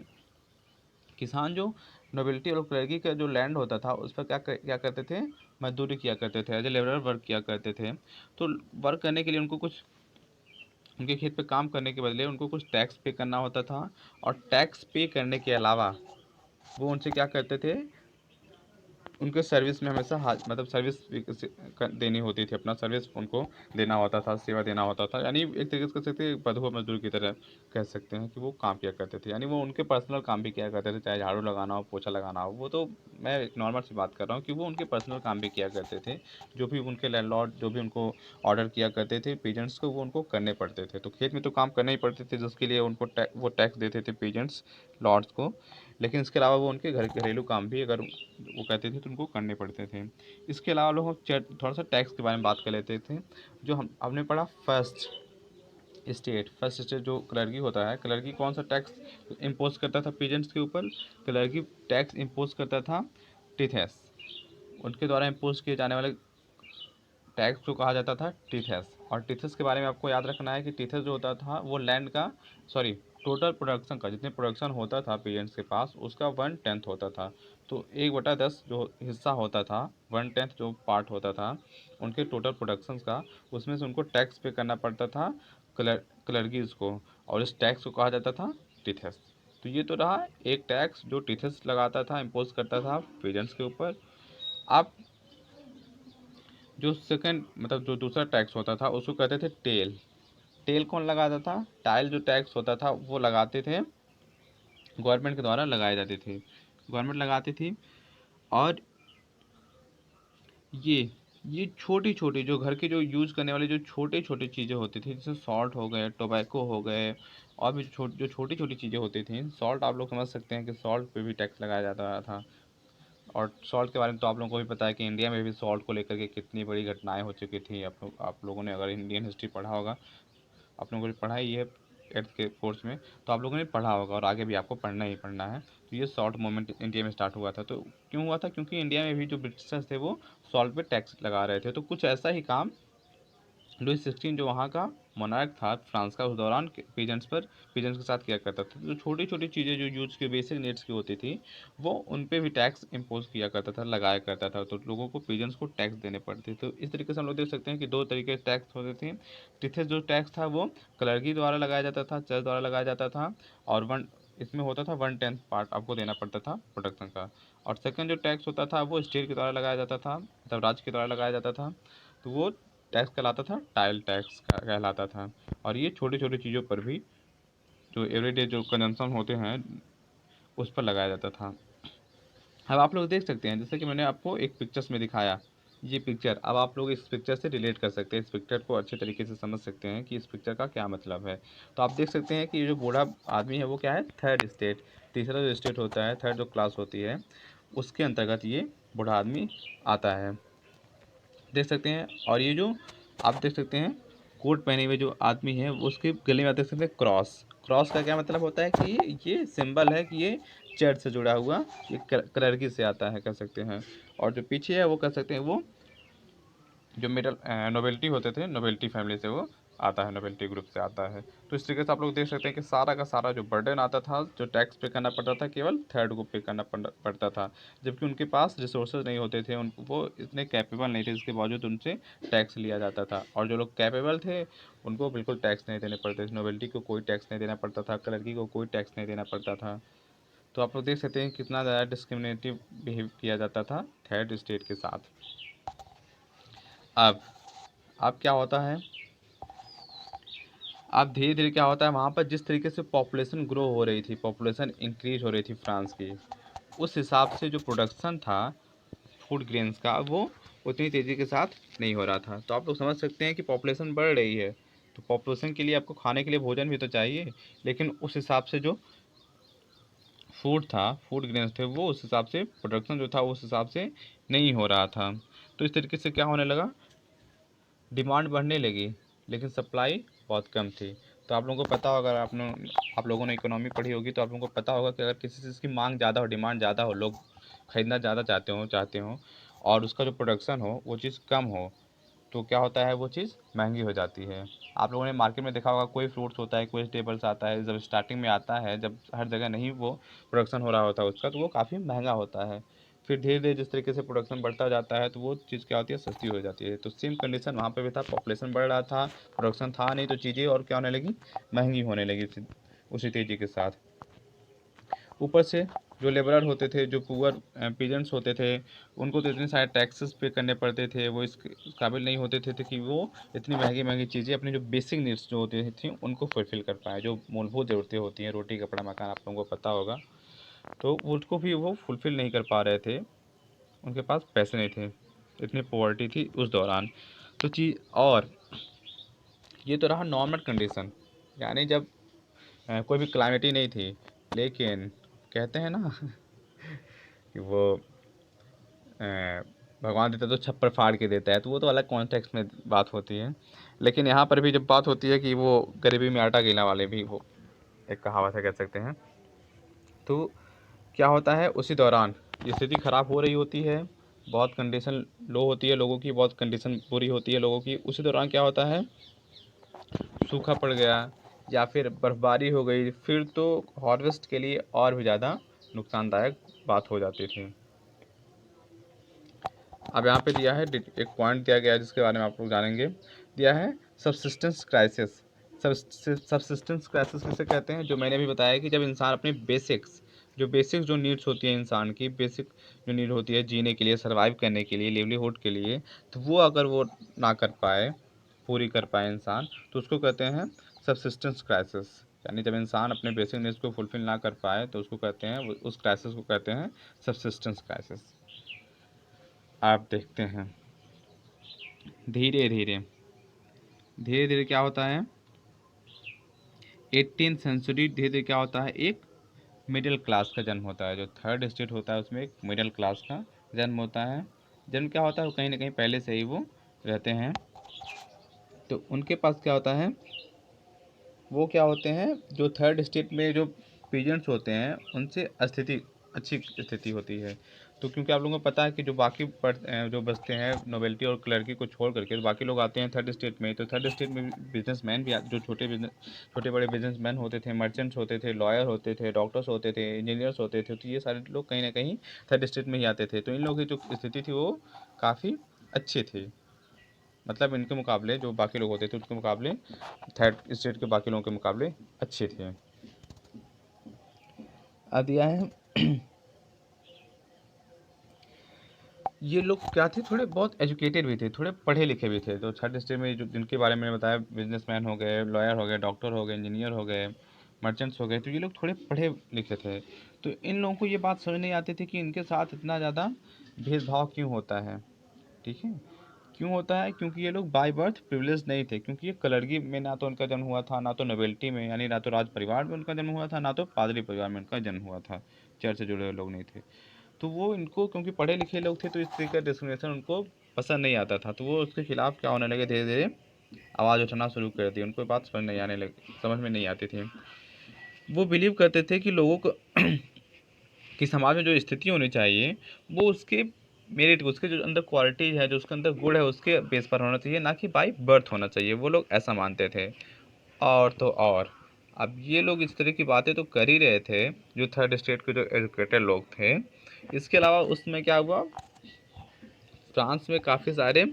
किसान जो नोबिलिटी और क्लर्की का जो लैंड होता था उस पर क्या करते थे, मजदूरी किया करते थे, एज ए लेबरर वर्क किया करते थे। तो वर्क करने के लिए उनको कुछ, उनके खेत पे काम करने के बदले उनको कुछ टैक्स पे करना होता था। और टैक्स पे करने के अलावा वो उनसे क्या करते थे, उनके सर्विस में हमेशा मतलब सर्विस देनी होती थी, अपना सर्विस उनको देना होता था, सेवा देना होता था। यानी एक तरीके से कह सकते हैं बंधुआ मजदूर की तरह कह सकते हैं कि वो काम किया करते थे। यानी वो उनके पर्सनल काम भी किया करते थे, चाहे झाड़ू लगाना हो, पोछा लगाना हो। वो तो मैं एक नॉर्मल सी बात कर रहा हूँ कि वो उनके पर्सनल काम भी किया करते थे। जो भी उनके लैंडलॉर्ड जो भी उनको ऑर्डर किया करते थे पीजेंट्स को, वो उनको करने पड़ते थे। तो खेत में तो काम करने ही पड़ते थे, जिसके लिए उनको वो टैक्स देते थे पीजेंट्स लॉर्ड्स को। लेकिन इसके अलावा वो उनके घरेलू काम भी अगर वो कहते थे तो उनको करने पड़ते थे। इसके अलावा लोग हम थोड़ा सा टैक्स के बारे में बात कर लेते थे। जो हमने पढ़ा फर्स्ट स्टेट जो क्लर्की होता है, क्लर्की कौन सा टैक्स इम्पोज करता था पीजेंट्स के ऊपर, क्लर्की टैक्स इम्पोज करता था टिथेस। उनके द्वारा इम्पोज किए जाने वाले टैक्स को कहा जाता था टीथेस। और टीथेस के बारे में आपको याद रखना है कि टीथेस जो होता था वो लैंड का, सॉरी, टोटल प्रोडक्शन का, जितने प्रोडक्शन होता था पेरेंट्स के पास उसका 1/10 होता था। तो 1/10 जो हिस्सा होता था, 1/10 जो पार्ट होता था उनके टोटल प्रोडक्शन का, उसमें से उनको टैक्स पे करना पड़ता था क्लर्कीज को। और इस टैक्स को कहा जाता था टीथेस। तो ये तो रहा एक टैक्स जो टीथेस लगाता था, इम्पोज करता था पेरेंट्स के ऊपर। आप जो सेकंड मतलब जो दूसरा टैक्स होता था उसको कहते थे टेल। टेल कौन लगाता था, टाइल जो टैक्स होता था वो लगाते थे, गवर्नमेंट के द्वारा लगाए जाते थे, गवर्नमेंट लगाती थी। और ये ये छोटी छोटी जो घर के जो यूज़ करने वाली जो छोटी छोटी चीज़ें होती थी, जैसे सॉल्ट हो गए, टोबैको हो गए, और भी जो छोटी छोटी चीज़ें होती थी। सॉल्ट आप लोग समझ सकते हैं कि सॉल्ट पे भी टैक्स लगाया जाता था। और सॉल्ट के बारे में तो आप लोगों को भी पता है कि इंडिया में भी सॉल्ट को लेकर के कितनी बड़ी घटनाएं हो चुकी थी। आप लोगों ने अगर इंडियन हिस्ट्री पढ़ा होगा, आप लोगों ने पढ़ाई है 8th के कोर्स में, तो आप लोगों ने पढ़ा होगा और आगे भी आपको पढ़ना ही पढ़ना है। तो ये सॉल्ट मूवमेंट इंडिया में स्टार्ट हुआ था। तो क्यों हुआ था, क्योंकि इंडिया में भी जो ब्रिटिशर्स थे वो सॉल्ट पे टैक्स लगा रहे थे। तो कुछ ऐसा ही काम लुइस 16 जो वहाँ का मोनार्क था फ्रांस का, उस दौरान पीजेंट्स के साथ किया करता था। जो छोटी छोटी चीज़ें जो यूज की बेसिक नीड्स की होती थी वो उन पे भी टैक्स इम्पोज किया करता था, लगाया करता था। तो लोगों को पीजेंट्स को टैक्स देने पड़ते थे। तो इस तरीके से हम लोग देख सकते हैं कि दो तरीके के टैक्स होते थे। टिथेस जो टैक्स था वो क्लर्की द्वारा लगाया जाता था, चर्च द्वारा लगाया जाता था। और इसमें होता था 1/10 पार्ट आपको देना पड़ता था प्रोडक्शन का। और सेकंड जो टैक्स होता था वो स्टेट के द्वारा लगाया जाता था, मतलब राज्य के द्वारा लगाया जाता था। तो वो टैक्स कहलाता था टाइल टैक्स कहलाता था। और ये छोटी छोटी चीज़ों पर भी जो एवरीडे जो कंजम्पशन होते हैं उस पर लगाया जाता था। अब आप लोग देख सकते हैं जैसे कि मैंने आपको एक पिक्चर्स में दिखाया ये पिक्चर, अब आप लोग इस पिक्चर से रिलेट कर सकते हैं, इस पिक्चर को अच्छे तरीके से समझ सकते हैं कि इस पिक्चर का क्या मतलब है। तो आप देख सकते हैं कि ये जो बूढ़ा आदमी है वो क्या है, थर्ड स्टेट, तीसरा जो स्टेट होता है, थर्ड जो क्लास होती है, उसके अंतर्गत ये बूढ़ा आदमी आता है, देख सकते हैं। और ये जो आप देख सकते हैं कोट पहने हुए जो आदमी है वो उसके गले में आप देख सकते हैं क्रॉस। क्रॉस का क्या मतलब होता है कि ये सिंबल है कि ये चर्च से जुड़ा हुआ, ये क्लर्की से आता है कह सकते हैं। और जो पीछे है वो कह सकते हैं वो जो मिडल नोबेल्टी होते थे, नोबेल्टी फैमिली से वो आता है, नोबेल्टी ग्रुप से आता है। तो इस तरीके से आप लोग देख सकते हैं कि सारा का सारा जो बर्डन आता था, जो टैक्स पे करना पड़ता था, केवल थर्ड को पे करना पड़ता था, जबकि उनके पास रिसोर्सेज नहीं होते थे, उन वो इतने कैपेबल नहीं थे, जिसके बावजूद उनसे टैक्स लिया जाता था। और जो लोग कैपेबल थे उनको बिल्कुल टैक्स नहीं देने पड़ते थे, नोबेल्टी को कोई टैक्स नहीं देना पड़ता था, क्लर्की को कोई टैक्स नहीं देना पड़ता था। तो आप लोग देख सकते हैं कितना ज़्यादा डिस्क्रिमिनेटिव बिहेव किया जाता था थर्ड स्टेट के साथ। अब अब क्या होता है, अब धीरे धीरे क्या होता है, वहाँ पर जिस तरीके से पॉपुलेशन ग्रो हो रही थी, पॉपुलेशन इंक्रीज हो रही थी फ्रांस की, उस हिसाब से जो प्रोडक्शन था फूड ग्रेन्स का वो उतनी तेज़ी के साथ नहीं हो रहा था। तो आप लोग समझ सकते हैं कि पॉपुलेशन बढ़ रही है, तो पॉपुलेशन के लिए आपको खाने के लिए भोजन भी तो चाहिए, लेकिन उस हिसाब से जो फूड था, फूड ग्रेन्स थे, वो उस हिसाब से प्रोडक्शन जो था उस हिसाब से नहीं हो रहा था। तो इस तरीके से क्या होने लगा, डिमांड बढ़ने लगी लेकिन सप्लाई बहुत कम थी। तो आप लोगों को पता होगा, अगर आप लोगों ने इकोनॉमी पढ़ी होगी तो आप लोगों को पता होगा कि अगर किसी चीज़ की मांग ज़्यादा हो, डिमांड ज़्यादा हो, लोग खरीदना ज़्यादा चाहते हो और उसका जो प्रोडक्शन हो वो चीज़ कम हो, तो क्या होता है, वो चीज़ महंगी हो जाती है। आप लोगों ने मार्केट में देखा होगा, कोई फ्रूट्स होता है, कोई वेजिटेबल्स आता है, जब स्टार्टिंग में आता है, जब हर जगह नहीं वो प्रोडक्शन हो रहा होता है उसका, तो वो काफ़ी महंगा होता है। फिर धीरे धीरे जिस तरीके से प्रोडक्शन बढ़ता जाता है तो वो चीज़ क्या होती है, सस्ती हो जाती है। तो सेम कंडीशन वहाँ पे भी था, पॉपुलेशन बढ़ रहा था, प्रोडक्शन था नहीं, तो चीज़ें और क्या होने लगी, महंगी होने लगी उसी तेज़ी के साथ। ऊपर से जो लेबरर होते थे, जो पुअर पीजेंट्स होते थे, उनको तो इतने सारे टैक्सेस पे करने पड़ते थे, वो इस काबिल नहीं होते थे कि वो इतनी महंगी महंगी चीज़ें अपनी जो बेसिक नीड्स जो होती थी उनको फुलफ़िल कर पाएँ, जो मूलभूत ज़रूरतें होती हैं, रोटी कपड़ा मकान, आप लोगों को पता होगा, तो उसको भी वो फुलफ़िल नहीं कर पा रहे थे, उनके पास पैसे नहीं थे, इतनी पॉवर्टी थी उस दौरान। तो चीज़ और ये तो रहा नॉर्मल कंडीशन, यानी जब कोई भी क्लाइमेट ही नहीं थी। लेकिन कहते हैं ना कि वो भगवान देता है तो छप्पर फाड़ के देता है, तो वो तो अलग कॉन्टेक्स्ट में बात होती है। लेकिन यहाँ पर भी जब बात होती है कि वो गरीबी में आटा गीला वाले भी, वो एक कहावत है कह सकते हैं। तो क्या होता है, उसी दौरान ये स्थिति ख़राब हो रही होती है, बहुत कंडीशन लो होती है लोगों की, बहुत कंडीशन बुरी होती है लोगों की, उसी दौरान क्या होता है, सूखा पड़ गया या फिर बर्फ़बारी हो गई, फिर तो हार्वेस्ट के लिए और भी ज़्यादा नुकसानदायक बात हो जाती थी। अब यहाँ पे दिया है एक पॉइंट दिया गया है जिसके बारे में आप लोग जानेंगे, दिया है सबसिस्टेंस क्राइसिस। सबसिस्टेंस क्राइसिस किसे कहते हैं, जो मैंने भी बताया कि जब इंसान अपने बेसिक्स जो नीड्स होती है इंसान की, बेसिक जो नीड होती है जीने के लिए, सर्वाइव करने के लिए, लिवलीहुड के लिए, तो वो अगर वो ना कर पाए, पूरी कर पाए इंसान, तो उसको कहते हैं सबसिस्टेंस क्राइसिस। यानी जब इंसान अपने बेसिक नीड्स को फुलफिल ना कर पाए तो उसको कहते हैं, उस क्राइसिस को कहते हैं सबसिस्टेंस क्राइसिस। आप देखते हैं धीरे धीरे धीरे धीरे क्या होता है, 18th सेंचुरी, धीरे धीरे क्या होता है, एक मिडिल क्लास का जन्म होता है। जो थर्ड स्टेट होता है उसमें एक मिडिल क्लास का जन्म होता है। जन्म क्या होता है, वो कहीं ना कहीं पहले से ही वो रहते हैं, तो उनके पास क्या होता है, वो क्या होते हैं, जो थर्ड स्टेट में जो पीजेंट्स होते हैं उनसे स्थिति अच्छी स्थिति होती है। तो क्योंकि आप लोगों को पता है कि जो बाकी जो बचते हैं नोबेल्टी और क्लर्की को छोड़ करके, तो बाकी लोग आते हैं थर्ड स्टेट में, तो थर्ड स्टेट में बिजनेसमैन भी जो छोटे बड़े बिजनेसमैन होते थे, मर्चेंट्स होते थे, लॉयर होते थे, डॉक्टर्स होते थे, इंजीनियर्स होते थे, तो ये सारे लोग कहीं ना कहीं थर्ड स्टेट में ही आते थे। तो इन लोगों की जो स्थिति थी वो काफ़ी अच्छी थी, मतलब इनके मुकाबले जो बाकी लोग होते थे उसके मुकाबले, थर्ड स्टेट के बाकी लोगों के मुकाबले अच्छे थे। अब दिया है ये लोग क्या थे, थोड़े बहुत एजुकेटेड भी थे, थोड़े पढ़े लिखे भी थे। तो थर्ड स्टेट में जो जिनके बारे में मैंने बताया, बिजनेसमैन हो गए, लॉयर हो गए, डॉक्टर हो गए, इंजीनियर हो गए, मर्चेंट्स हो गए, तो ये लोग थोड़े पढ़े लिखे थे। तो इन लोगों को ये बात समझ नहीं आती थी कि इनके साथ इतना ज़्यादा भेदभाव क्यों होता है। ठीक है। क्यों होता है? क्योंकि ये लोग बाय बर्थ प्रिविलेज नहीं थे, क्योंकि ये कलरगी में ना तो उनका जन्म हुआ था, ना तो नोबेलिटी में यानी ना तो राज परिवार में उनका जन्म हुआ था, ना तो पादरी परिवार में उनका जन्म हुआ था, चर्च से जुड़े हुए लोग नहीं थे। तो वो इनको क्योंकि पढ़े लिखे लोग थे तो इस तरीके का डिस्क्रिमिनेशन उनको पसंद नहीं आता था, तो वो उसके खिलाफ क्या होने लगे, धीरे धीरे आवाज़ उठाना शुरू कर दी। उनको बात समझ नहीं आने लगी, समझ में नहीं आती थी। वो बिलीव करते थे कि लोगों को कि समाज में जो स्थिति होनी चाहिए वो उसके मेरिट, उसके जो अंदर क्वालिटीज है, जो उसके अंदर गुण है, उसके बेस पर होना चाहिए, ना कि बाई बर्थ होना चाहिए। वो लोग ऐसा मानते थे। और तो और अब ये लोग इस तरह की बातें तो कर ही रहे थे, जो थर्ड स्टेट के जो एजुकेटेड लोग थे। इसके अलावा उसमें क्या हुआ, फ्रांस में काफ़ी सारे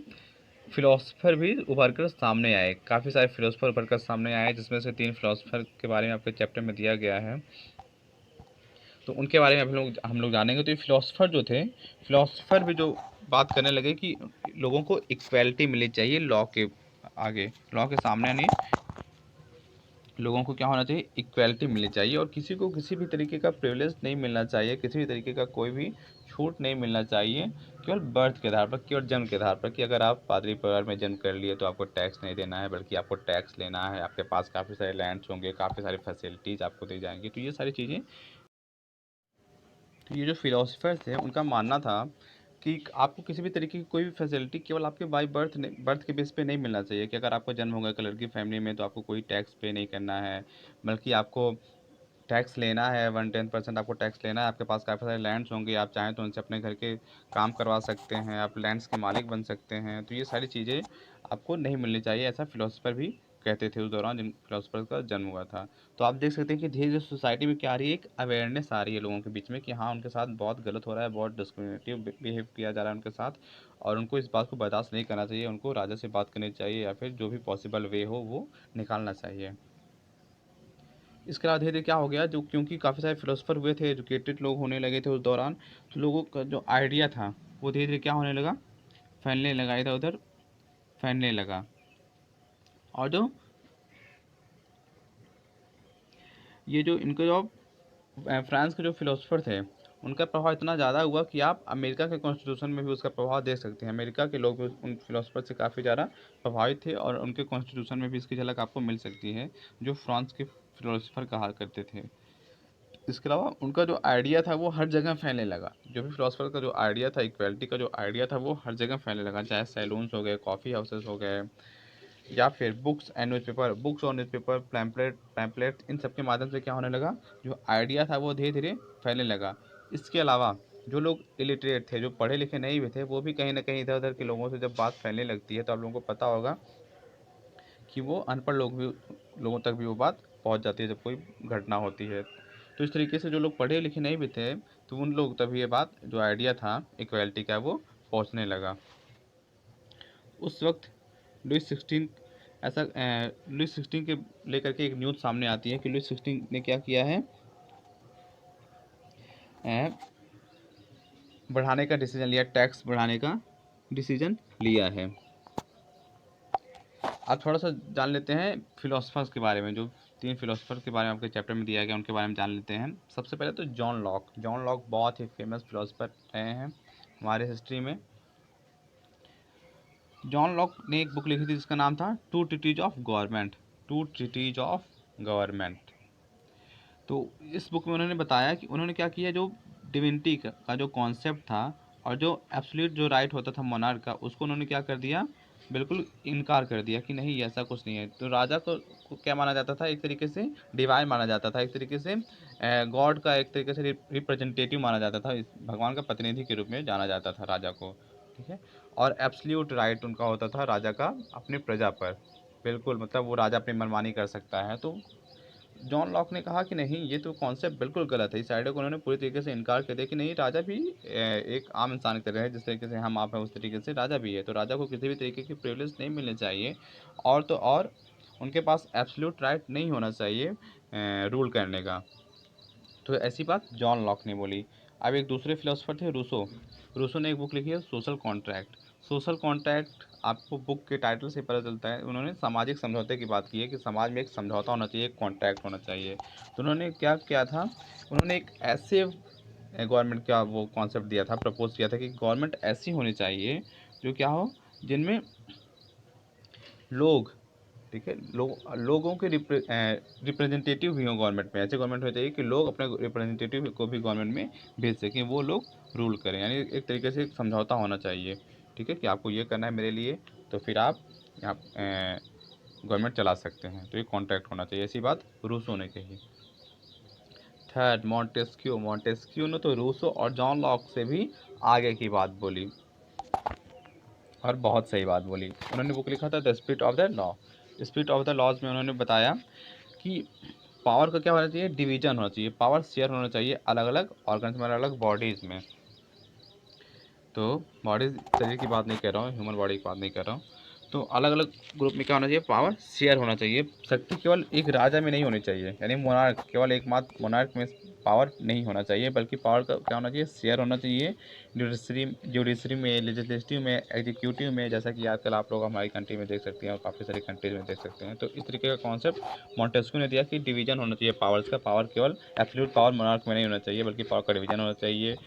फिलोसफर भी उभर कर सामने आए, काफ़ी सारे फिलोसफर उभर कर सामने आए, जिसमें से 3 फिलोसफर के बारे में आपके चैप्टर में दिया गया है, तो उनके बारे में हम लोग जानेंगे। तो ये फिलोसफर जो थे, फिलोसफर भी जो बात करने लगे कि लोगों को इक्वालिटी मिलनी चाहिए लॉ के आगे, लॉ के सामने नहीं, लोगों को क्या होना चाहिए, इक्वालिटी मिलनी चाहिए, और किसी को किसी भी तरीके का प्रिविलेज नहीं मिलना चाहिए, किसी भी तरीके का कोई भी छूट नहीं मिलना चाहिए, केवल बर्थ के आधार पर, केवल जन्म के आधार पर, कि अगर आप पादरी परिवार में जन्म कर लिए तो आपको टैक्स नहीं देना है, बल्कि आपको टैक्स लेना है, आपके पास काफ़ी सारे लैंड्स होंगे, काफ़ी सारी फैसिलिटीज़ आपको दी जाएंगी। तो ये सारी चीज़ें, तो ये जो फिलोसफर्स थे उनका मानना था कि आपको किसी भी तरीके की कोई भी फैसिलिटी केवल आपके बाई बर्थ के बेस पे नहीं मिलना चाहिए, कि अगर आपका जन्म होगा कलर की फैमिली में तो आपको कोई टैक्स पे नहीं करना है, बल्कि आपको टैक्स लेना है, 110% आपको टैक्स लेना है। आपके पास काफ़ी सारे लैंड्स होंगे, आप चाहें तो उनसे अपने घर के काम करवा सकते हैं, आप लैंड्स के मालिक बन सकते हैं। तो ये सारी चीज़ें आपको नहीं मिलनी चाहिए, ऐसा फिलोसफर भी कहते थे उस दौरान जिन फिलोसफर का जन्म हुआ था। तो आप देख सकते हैं कि धीरे धीरे सोसाइटी में क्या आ रही है, एक अवेयरनेस आ रही है लोगों के बीच में कि हाँ, उनके साथ बहुत गलत हो रहा है, बहुत डिस्क्रिमिनेटिव बिहेव किया जा रहा है उनके साथ, और उनको इस बात को बर्दाश्त नहीं करना चाहिए, उनको राजा से बात करनी चाहिए, या फिर जो भी पॉसिबल वे हो वो निकालना चाहिए। इसके अलावा धीरे धीरे क्या हो गया, जो क्योंकि काफ़ी सारे फिलोसफर हुए थे, एजुकेटेड लोग होने लगे थे उस दौरान, तो लोगों का जो आइडिया था वो धीरे धीरे क्या होने लगा, फैलने लगा, इधर उधर फैलने लगा। और जो ये जो इनके जो फ्रांस के जो फिलोसफर थे उनका प्रभाव इतना ज़्यादा हुआ कि आप अमेरिका के कॉन्स्टिट्यूशन में भी उसका प्रभाव देख सकते हैं। अमेरिका के लोग भी उन फिलोसफर से काफ़ी ज़्यादा प्रभावित थे, और उनके कॉन्स्टिट्यूशन में भी इसकी झलक आपको मिल सकती है, जो फ्रांस के फिलोसफर कहा करते थे। इसके अलावा उनका जो आइडिया था वो हर जगह फैलने लगा, जो भी फिलोसफर का जो आइडिया था, इक्वालिटी का जो आइडिया था वो हर जगह फैलने लगा, चाहे सैलून्स हो गए, कॉफ़ी हाउसेस हो गए, या फिर बुक्स और न्यूज़पेपर, पैम्पलेट, इन सब के माध्यम से क्या होने लगा, जो आइडिया था वो धीरे धीरे फैलने लगा। इसके अलावा जो लोग इलिटरेट थे, जो पढ़े लिखे नहीं भी थे, वो भी कहीं ना कहीं इधर उधर के लोगों से जब बात फैलने लगती है तो आप लोगों को पता होगा कि वो अनपढ़ लोगों तक भी वो बात पहुंच जाती है जब कोई घटना होती है। तो इस तरीके से जो लोग पढ़े लिखे नहीं भी थे, तो उन लोग तक भी ये बात, जो आइडिया था इक्वालिटी का, वो पहुंचने लगा। उस वक्त लुइस 16 ऐसा लुइस 16 के लेकर के एक न्यूज़ सामने आती है कि लुइस 16 ने क्या किया है, अ, बढ़ाने का डिसीजन लिया, टैक्स बढ़ाने का डिसीजन लिया है। आप थोड़ा सा जान लेते हैं फिलोसफर्स के बारे में, जो 3 फिलोसफर के बारे में आपके चैप्टर में दिया गया, उनके बारे में जान लेते हैं। सबसे पहले तो जॉन लॉक बहुत ही फेमस फिलोसफर रहे हैं हमारे हिस्ट्री में। जॉन लॉक ने एक बुक लिखी थी जिसका नाम था टू ट्रिटीज ऑफ गवर्नमेंट। तो इस बुक में उन्होंने बताया कि उन्होंने क्या किया, जो डिविनिटी का जो कॉन्सेप्ट था, और जो एब्सोल्यूट जो राइट होता था मोनार्क का, उसको उन्होंने क्या कर दिया, बिल्कुल इनकार कर दिया कि नहीं, ऐसा कुछ नहीं है। तो राजा को क्या माना जाता था, एक तरीके से डिवाइन माना जाता था, एक तरीके से गॉड का एक तरीके से रिप्रेजेंटेटिव माना जाता था, भगवान का प्रतिनिधि के रूप में जाना जाता था राजा को। ठीक है। और एब्सोल्यूट राइट उनका होता था राजा का अपनी प्रजा पर, बिल्कुल, मतलब वो राजा अपनी मनमानी कर सकता है। तो जॉन लॉक ने कहा कि नहीं, ये तो कॉन्सेप्ट बिल्कुल गलत है। इस आइडिया को उन्होंने पूरी तरीके से इनकार कर दिया कि नहीं, राजा भी एक आम इंसान कर रहे हैं, जिस तरीके से हम आप हैं उस तरीके से राजा भी है, तो राजा को किसी भी तरीके की प्रिविलेज नहीं मिलने चाहिए, और तो और उनके पास एब्सोल्यूट राइट नहीं होना चाहिए रूल करने का। तो ऐसी बात जॉन लॉक ने बोली। अब एक दूसरे फिलोसफर थे रूसो। रूसो ने एक बुक लिखी है सोशल कॉन्ट्रैक्ट। सोशल कॉन्ट्रैक्ट आपको बुक के टाइटल से पता चलता है, उन्होंने सामाजिक समझौते की बात की है कि समाज में एक समझौता होना चाहिए, एक कॉन्ट्रैक्ट होना चाहिए। तो उन्होंने क्या किया था, उन्होंने एक ऐसे गवर्नमेंट का वो कॉन्सेप्ट दिया था, प्रपोज किया था कि गवर्नमेंट ऐसी होनी चाहिए जो क्या हो, जिनमें लोग, ठीक है, लोगों के रिप्रेजेंटेटिव भी हों गवर्नमेंट में। ऐसे गवर्नमेंट होनी चाहिए कि लोग अपने रिप्रेजेंटेटिव को भी गवर्नमेंट में भेज सकें, वो लोग रूल करें, यानी एक तरीके से एक समझौता होना चाहिए, ठीक है, कि आपको ये करना है मेरे लिए, तो फिर आप यहाँ गवर्नमेंट चला सकते हैं, तो ये कॉन्ट्रैक्ट होना चाहिए। ऐसी बात रूसो ने कही। थर्ड, मॉन्टेस्क्यू ने तो रूसो और जॉन लॉक से भी आगे की बात बोली और बहुत सही बात बोली। उन्होंने बुक लिखा था the spirit of the law. Spirit of the laws में उन्होंने बताया कि पावर का क्या होना चाहिए, डिवीजन होना चाहिए, पावर शेयर होना चाहिए अलग अलग ऑर्गन्स में, अलग अलग बॉडीज़ में। तो बॉडीज शरीर की बात नहीं कर रहा हूँ, ह्यूमन बॉडी की बात नहीं कर रहा हूँ। तो अलग अलग ग्रुप में क्या होना चाहिए, पावर शेयर होना चाहिए। शक्ति केवल एक राजा में नहीं होनी चाहिए, यानी मोनार्क, केवल एकमात्र मोनार्क में पावर नहीं होना चाहिए, बल्कि पावर का क्या होना चाहिए, शेयर होना चाहिए। जुडिशरी में, लेजिस्लेटिव में, एग्जीक्यूटिव में, जैसा कि आजकल आप लोग हमारी कंट्री में देख सकते हैं और काफ़ी सारी कंट्रीज में देख सकते हैं। तो इस तरीके का कॉन्सेप्ट मॉन्टेस्क्यू ने दिया कि डिवीजन होना चाहिए पावर्स का। पावर केवल एब्सोल्यूट पावर मोनार्क में नहीं होना चाहिए, बल्कि पावर का डिवीजन होना चाहिए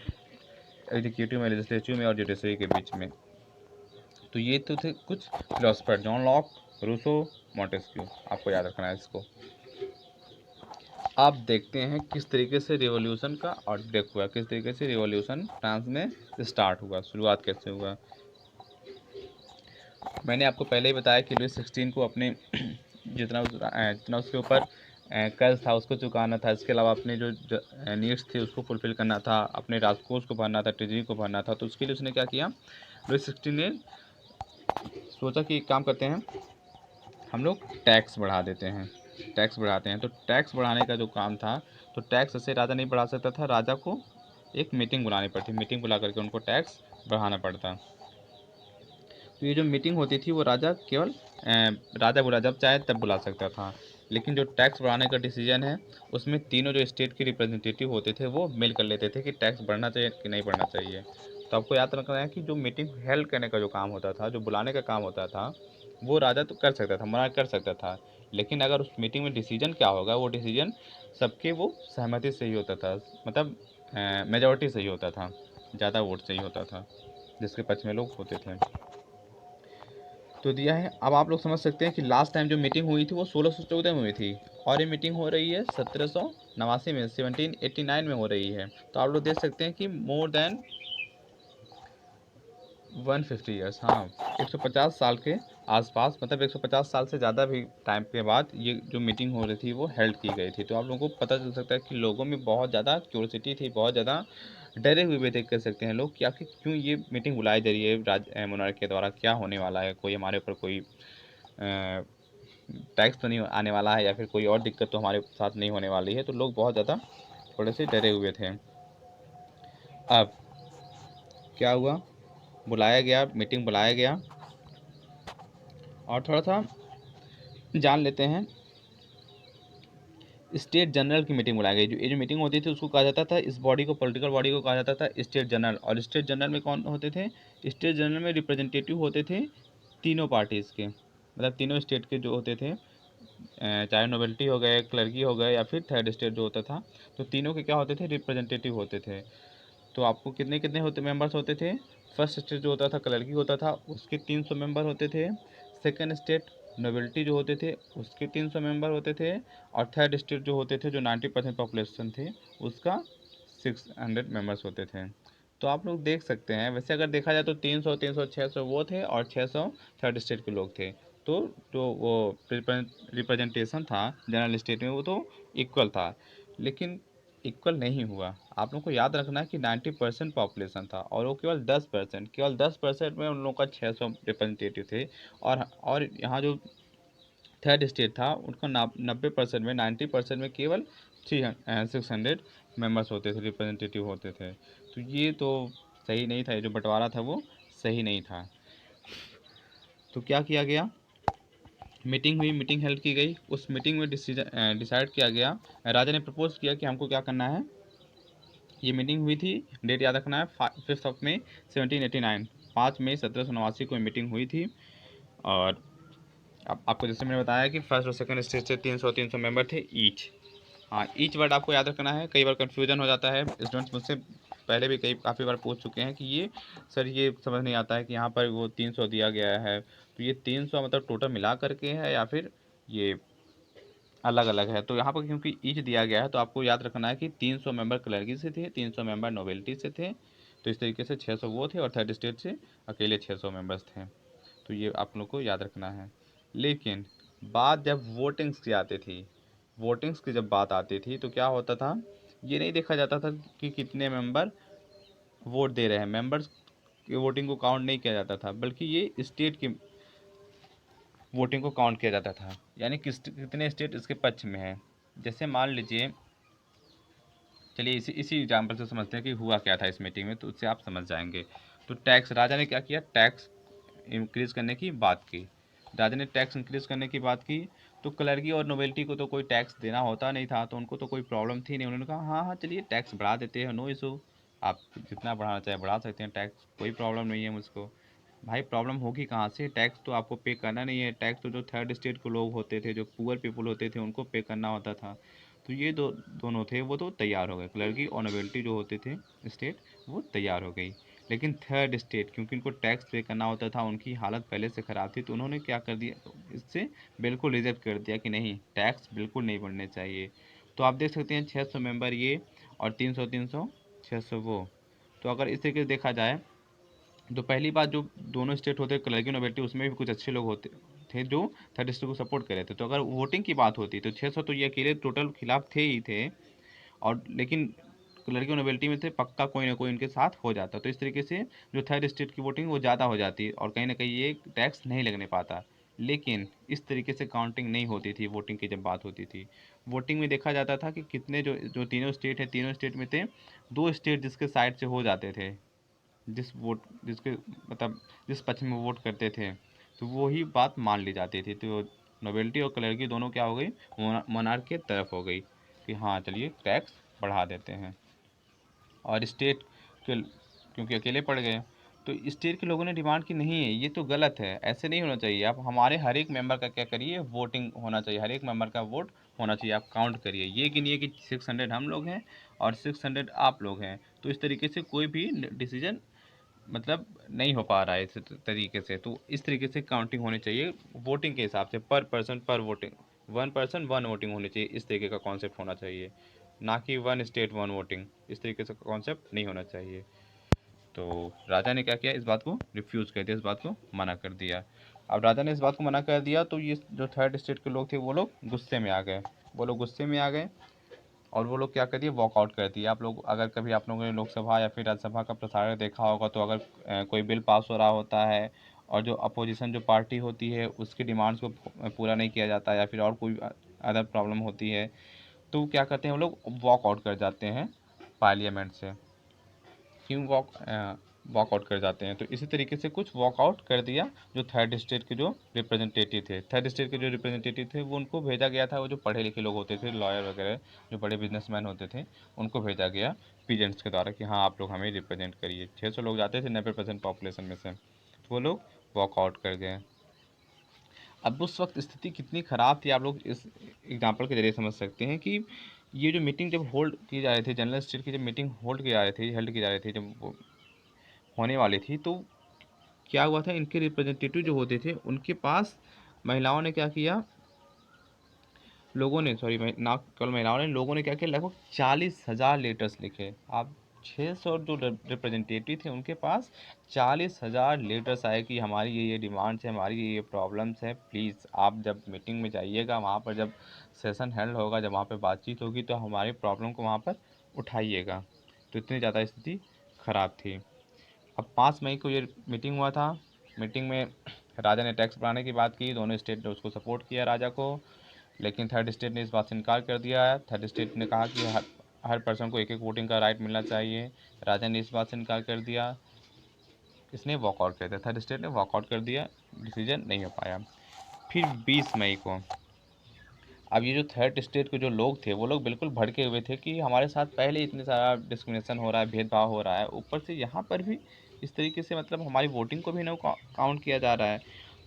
एग्जीक्यूटिव में, लेजिस्लेटिव में और जुडिशरी के बीच में। तो ये तो थे कुछ philosopher, John Locke, Rousseau, Montesquieu, आपको याद रखना है इसको। आप देखते हैं किस तरीके से रिवॉल्यूशन का आउटब्रेक हुआ, किस तरीके से रिवॉल्यूशन फ्रांस में स्टार्ट हुआ, शुरुआत कैसे हुआ। मैंने आपको पहले ही बताया कि लुई 16 को अपने जितना उसके ऊपर कर्ज था उसको चुकाना था, इसके अलावा अपने जो नीड्स थी उसको फुलफ़िल करना था, अपने राजकोष को भरना था, ट्रेजरी को भरना था। तो उसके लिए उसने क्या किया, लुई 16 ने सोचा कि एक काम करते हैं, हम लोग टैक्स बढ़ा देते हैं, टैक्स बढ़ाते हैं। तो टैक्स बढ़ाने का जो काम था, तो टैक्स ऐसे राजा नहीं बढ़ा सकता था, राजा को एक मीटिंग बुलानी पड़ती, मीटिंग बुला करके उनको टैक्स बढ़ाना पड़ता। तो ये जो मीटिंग होती थी वो राजा केवल राजा बुला जब चाहे तब बुला सकता था, लेकिन जो टैक्स बढ़ाने का डिसीजन है उसमें तीनों जो स्टेट के रिप्रेजेंटेटिव होते थे वो मिल कर लेते थे कि टैक्स बढ़ना चाहिए कि नहीं बढ़ना चाहिए। तो आपको याद रखना है कि जो मीटिंग हेल्ड करने का जो काम होता था, जो बुलाने का काम होता था, वो राजा तो कर सकता था, मना कर सकता था, लेकिन अगर उस मीटिंग में डिसीजन क्या होगा, वो डिसीजन सबके वो सहमति से ही होता था, मतलब मेजॉरिटी से ही होता था, ज़्यादा वोट से ही होता था, जिसके पक्ष में लोग होते थे। तो दिया है। अब आप लोग समझ सकते हैं कि लास्ट टाइम जो मीटिंग हुई थी वो 1614 में हुई थी, और ये मीटिंग हो रही है 1789 में, 1789 में हो रही है। तो आप लोग देख सकते हैं कि मोर देन 150 ईयर्स, हाँ, 150 साल के आसपास, मतलब 150 साल से ज़्यादा भी टाइम के बाद ये जो मीटिंग हो रही थी वो हेल्ड की गई थी। तो आप लोगों को पता चल सकता है कि लोगों में बहुत ज़्यादा क्यूरियोसिटी थी, बहुत ज़्यादा डरे हुए थे, कह सकते हैं लोग, कि आखिर क्यों ये मीटिंग बुलाई जा रही है मोनार्क के द्वारा, क्या होने वाला है, कोई हमारे ऊपर कोई टैक्स तो नहीं आने वाला है, या फिर कोई और दिक्कत तो हमारे साथ नहीं होने वाली है। तो लोग बहुत ज़्यादा थोड़े से डरे हुए थे। अब क्या हुआ, बुलाया गया, मीटिंग बुलाया गया, और थोड़ा सा जान लेते हैं। स्टेट जनरल की मीटिंग बुलाई गई। जो ये जो मीटिंग होती थी उसको कहा जाता था, इस बॉडी को, पॉलिटिकल बॉडी को कहा जाता था स्टेट जनरल। और स्टेट जनरल में कौन होते थे, स्टेट जनरल में रिप्रेजेंटेटिव होते थे तीनों पार्टीज़ के, मतलब तीनों स्टेट के जो होते थे, चाहे नोबेलिटी हो गए, क्लर्की हो गए, या फिर थर्ड स्टेट जो होता था, तो तीनों के क्या होते थे, रिप्रेजेंटेटिव होते थे। तो आपको कितने कितने होते मेंबर्स होते थे, फर्स्ट स्टेट जो होता था क्लर्की होता था, उसके 300 मेंबर होते थे। सेकंड स्टेट नोबेलिटी जो होते थे उसके 300 मेंबर होते थे। और थर्ड स्टेट जो होते थे, जो 90% पॉपुलेशन थे, उसका 600 मेंबर्स होते थे। तो आप लोग देख सकते हैं, वैसे अगर देखा जाए तो 300 300 600 वो थे, और 600 थर्ड स्टेट के लोग थे। तो जो वो रिप्रेजेंटेशन था जनरल स्टेट में, वो तो इक्वल था, लेकिन इक्वल नहीं हुआ। आप लोग को याद रखना है कि 90% पॉपुलेशन था, और वो केवल 10%, केवल 10% में उन लोगों का 600 रिप्रेजेंटेटिव थे। और यहाँ जो थर्ड स्टेट था उनका 90% में, 90% में केवल 600 मेंबर्स होते थे, रिप्रेजेंटेटिव होते थे। तो ये तो सही नहीं था, ये जो बंटवारा था वो सही नहीं था। तो क्या किया गया, मीटिंग हुई, मीटिंग हेल्ड की गई। उस मीटिंग में डिसाइड किया गया, राजा ने प्रपोज किया कि हमको क्या करना है। ये मीटिंग हुई थी, डेट याद रखना है, 5 मई 1789, 5 मई 1789 को मीटिंग हुई थी। और अब आपको जैसे मैंने बताया कि फर्स्ट और सेकंड स्टेज से 300 मेंबर थे ईच। हाँ, ईच वर्ड आपको याद रखना है, कई बार कन्फ्यूजन हो जाता है, स्टूडेंट्स मुझसे पहले भी काफ़ी बार पूछ चुके हैं कि ये सर ये समझ नहीं आता है कि यहाँ पर वो 300 दिया गया है, तो ये 300 मतलब टोटल मिला करके है या फिर ये अलग अलग है। तो यहाँ पर क्योंकि ईच दिया गया है तो आपको याद रखना है कि 300 मेंबर क्लर्की से थे, 300 मेंबर नोवेल्टी से थे, तो इस तरीके से 600 वो थे और थर्ड स्टेट से अकेले 600 मेंबर्स थे। तो ये आप लोग को याद रखना है। लेकिन बात जब वोटिंग्स की आती थी, वोटिंग्स की जब बात आती थी तो क्या होता था, ये नहीं देखा जाता था कि कितने मेंबर वोट दे रहे हैं, मेंबर्स की वोटिंग को काउंट नहीं किया जाता था, बल्कि ये स्टेट की वोटिंग को काउंट किया जाता था, यानी कितने स्टेट इसके पक्ष में है। जैसे मान लीजिए, चलिए इसी एग्जाम्पल से समझते हैं कि हुआ क्या था इस मीटिंग में, तो उससे आप समझ जाएंगे। तो टैक्स, राजा ने क्या किया, टैक्स इंक्रीज़ करने की बात की। राजा ने टैक्स इंक्रीज़ करने की बात की, तो क्लर्की और नोवेल्टी को तो कोई टैक्स देना होता नहीं था, तो उनको तो कोई प्रॉब्लम थी नहीं। उन्होंने कहा हाँ हाँ चलिए टैक्स बढ़ा देते हैं, नो इशू, आप जितना बढ़ाना चाहे बढ़ा सकते हैं टैक्स, कोई प्रॉब्लम नहीं है मुझको। भाई प्रॉब्लम होगी कहाँ से, टैक्स तो आपको पे करना नहीं है, टैक्स तो जो थर्ड स्टेट के लोग होते थे, जो पुअर पीपल होते थे, उनको पे करना होता था। तो ये दोनों थे वो तो तैयार हो गए, क्लर्की और नोवेल्टी जो होते थे स्टेट, वो तैयार हो गई। लेकिन थर्ड स्टेट, क्योंकि उनको टैक्स पे करना होता था, उनकी हालत पहले से ख़राब थी, तो उन्होंने क्या कर दिया, इससे बिल्कुल रिजेक्ट कर दिया कि नहीं, टैक्स बिल्कुल नहीं बढ़ने चाहिए। तो आप देख सकते हैं 600 मेंबर ये और 300 600 वो। तो अगर इस तरीके से देखा जाए तो पहली बात, जो दोनों स्टेट होते हैं क्लर्की नोवेल्टी, उसमें भी कुछ अच्छे लोग होते थे जो थर्ड स्टेट को सपोर्ट कर रहे थे। तो अगर वोटिंग की बात होती तो 600 तो ये अकेले टोटल खिलाफ थे ही थे, और लेकिन लड़की और नोवेल्टी में थे, पक्का कोई ना कोई उनके साथ हो जाता। तो इस तरीके से जो थर्ड स्टेट की वोटिंग वो ज़्यादा हो जाती और कहीं ना कहीं ये टैक्स नहीं लगने पाता। लेकिन इस तरीके से काउंटिंग नहीं होती थी वोटिंग की, जब बात होती थी वोटिंग में देखा जाता था कि कितने जो जो तीनों स्टेट है, तीनों स्टेट में थे दो स्टेट जिसके साइड से हो जाते थे, जिसके मतलब जिस पक्ष में वोट करते थे, तो वो ही बात मान ली जाती थी। तो नोवेल्टी और क्लर्की दोनों क्या हो गई, मोनार्क की तरफ हो गई कि हाँ चलिए टैक्स बढ़ा देते हैं। और स्टेट के क्योंकि अकेले पड़ गए, तो स्टेट के लोगों ने डिमांड की नहीं है, ये तो गलत है, ऐसे नहीं होना चाहिए। आप हमारे हर एक मेंबर का क्या करिए, वोटिंग होना चाहिए, हर एक मेंबर का वोट होना चाहिए, आप काउंट करिए, ये गिनिए कि 600 हम लोग हैं और 600 आप लोग हैं। तो इस तरीके से कोई भी डिसीजन मतलब नहीं हो पा रहा है इस तरीके से। तो इस तरीके से काउंटिंग होनी चाहिए वोटिंग के हिसाब से, पर पर्सन पर voting, one person one voting होनी चाहिए, इस तरीके का कॉन्सेप्ट होना चाहिए, ना कि वन स्टेट वन वोटिंग, इस तरीके से कॉन्सेप्ट नहीं होना चाहिए। तो राजा ने क्या किया, इस बात को रिफ्यूज़ कर दिया, इस बात को मना कर दिया। अब राजा ने इस बात को मना कर दिया तो ये जो थर्ड स्टेट के लोग थे वो लोग गुस्से में आ गए, वो लोग गुस्से में आ गए और वो लोग क्या कर दिए, वॉकआउट कर दिए। आप लोग अगर कभी आप लोगों ने लोकसभा या फिर राज्यसभा का प्रसारण देखा होगा, तो अगर कोई बिल पास हो रहा होता है और जो अपोजिशन जो पार्टी होती है उसकी डिमांड्स को पूरा नहीं किया जाता या फिर और कोई अदर प्रॉब्लम होती है, तो क्या करते हैं वो लोग, वॉकआउट कर जाते हैं पार्लियामेंट से। क्यों वॉकआउट कर जाते हैं, तो इसी तरीके से कुछ वॉकआउट कर दिया जो थर्ड स्टेट के जो रिप्रेजेंटेटिव थे, थर्ड स्टेट के जो रिप्रेजेंटेटिव थे वो उनको भेजा गया था, वो जो पढ़े लिखे लोग होते थे, लॉयर वगैरह जो बड़े बिजनेसमैन होते थे, उनको भेजा गया पीजेंट्स के द्वारा कि हाँ आप लोग हमें रिप्रेजेंट करिए। 600 लोग जाते थे 90% पॉपुलेशन में से, तो वो लोग वॉकआउट कर गए। अब उस वक्त स्थिति कितनी ख़राब थी, आप लोग इस एग्जांपल के जरिए समझ सकते हैं कि ये जो मीटिंग जब होल्ड की जा रही थी, जनरल स्टेट की जब मीटिंग हेल्ड की जा रही थी, जब वो होने वाली थी, तो क्या हुआ था, इनके रिप्रेजेंटेटिव जो होते थे उनके पास महिलाओं ने क्या किया, लोगों ने, सॉरी ना केवल महिलाओं ने, लोगों ने क्या किया, लगभग 40,000 लेटर्स लिखे। आप 600 जो रिप्रेजेंटेटिव थे उनके पास 40,000 लेटर्स आए कि हमारी ये डिमांड्स है, हमारी ये प्रॉब्लम्स है, प्लीज़ आप जब मीटिंग में जाइएगा, वहाँ पर जब सेशन हेल्ड होगा, जब वहाँ पर बातचीत होगी, तो हमारी प्रॉब्लम को वहाँ पर उठाइएगा। तो इतनी ज़्यादा स्थिति ख़राब थी। अब 5 मई को ये मीटिंग हुआ था। मीटिंग में राजा ने टैक्स बढ़ाने की बात की, दोनों स्टेट ने उसको सपोर्ट किया राजा को, लेकिन थर्ड स्टेट ने इस बात से इनकार कर दिया है। थर्ड स्टेट ने कहा कि हर पर्सन को एक एक वोटिंग का राइट मिलना चाहिए। राजा ने इस बात से इनकार कर दिया, इसने वॉकआउट कर दिया, थर्ड स्टेट ने वॉकआउट कर दिया, डिसीजन नहीं हो पाया। फिर 20 मई को, अब ये जो थर्ड स्टेट के जो लोग थे वो लोग बिल्कुल भड़के हुए थे कि हमारे साथ पहले ही इतने सारा डिस्क्रिमिनेशन हो रहा है, भेदभाव हो रहा है, ऊपर से यहाँ पर भी इस तरीके से मतलब हमारी वोटिंग को भी ना काउंट किया जा रहा है।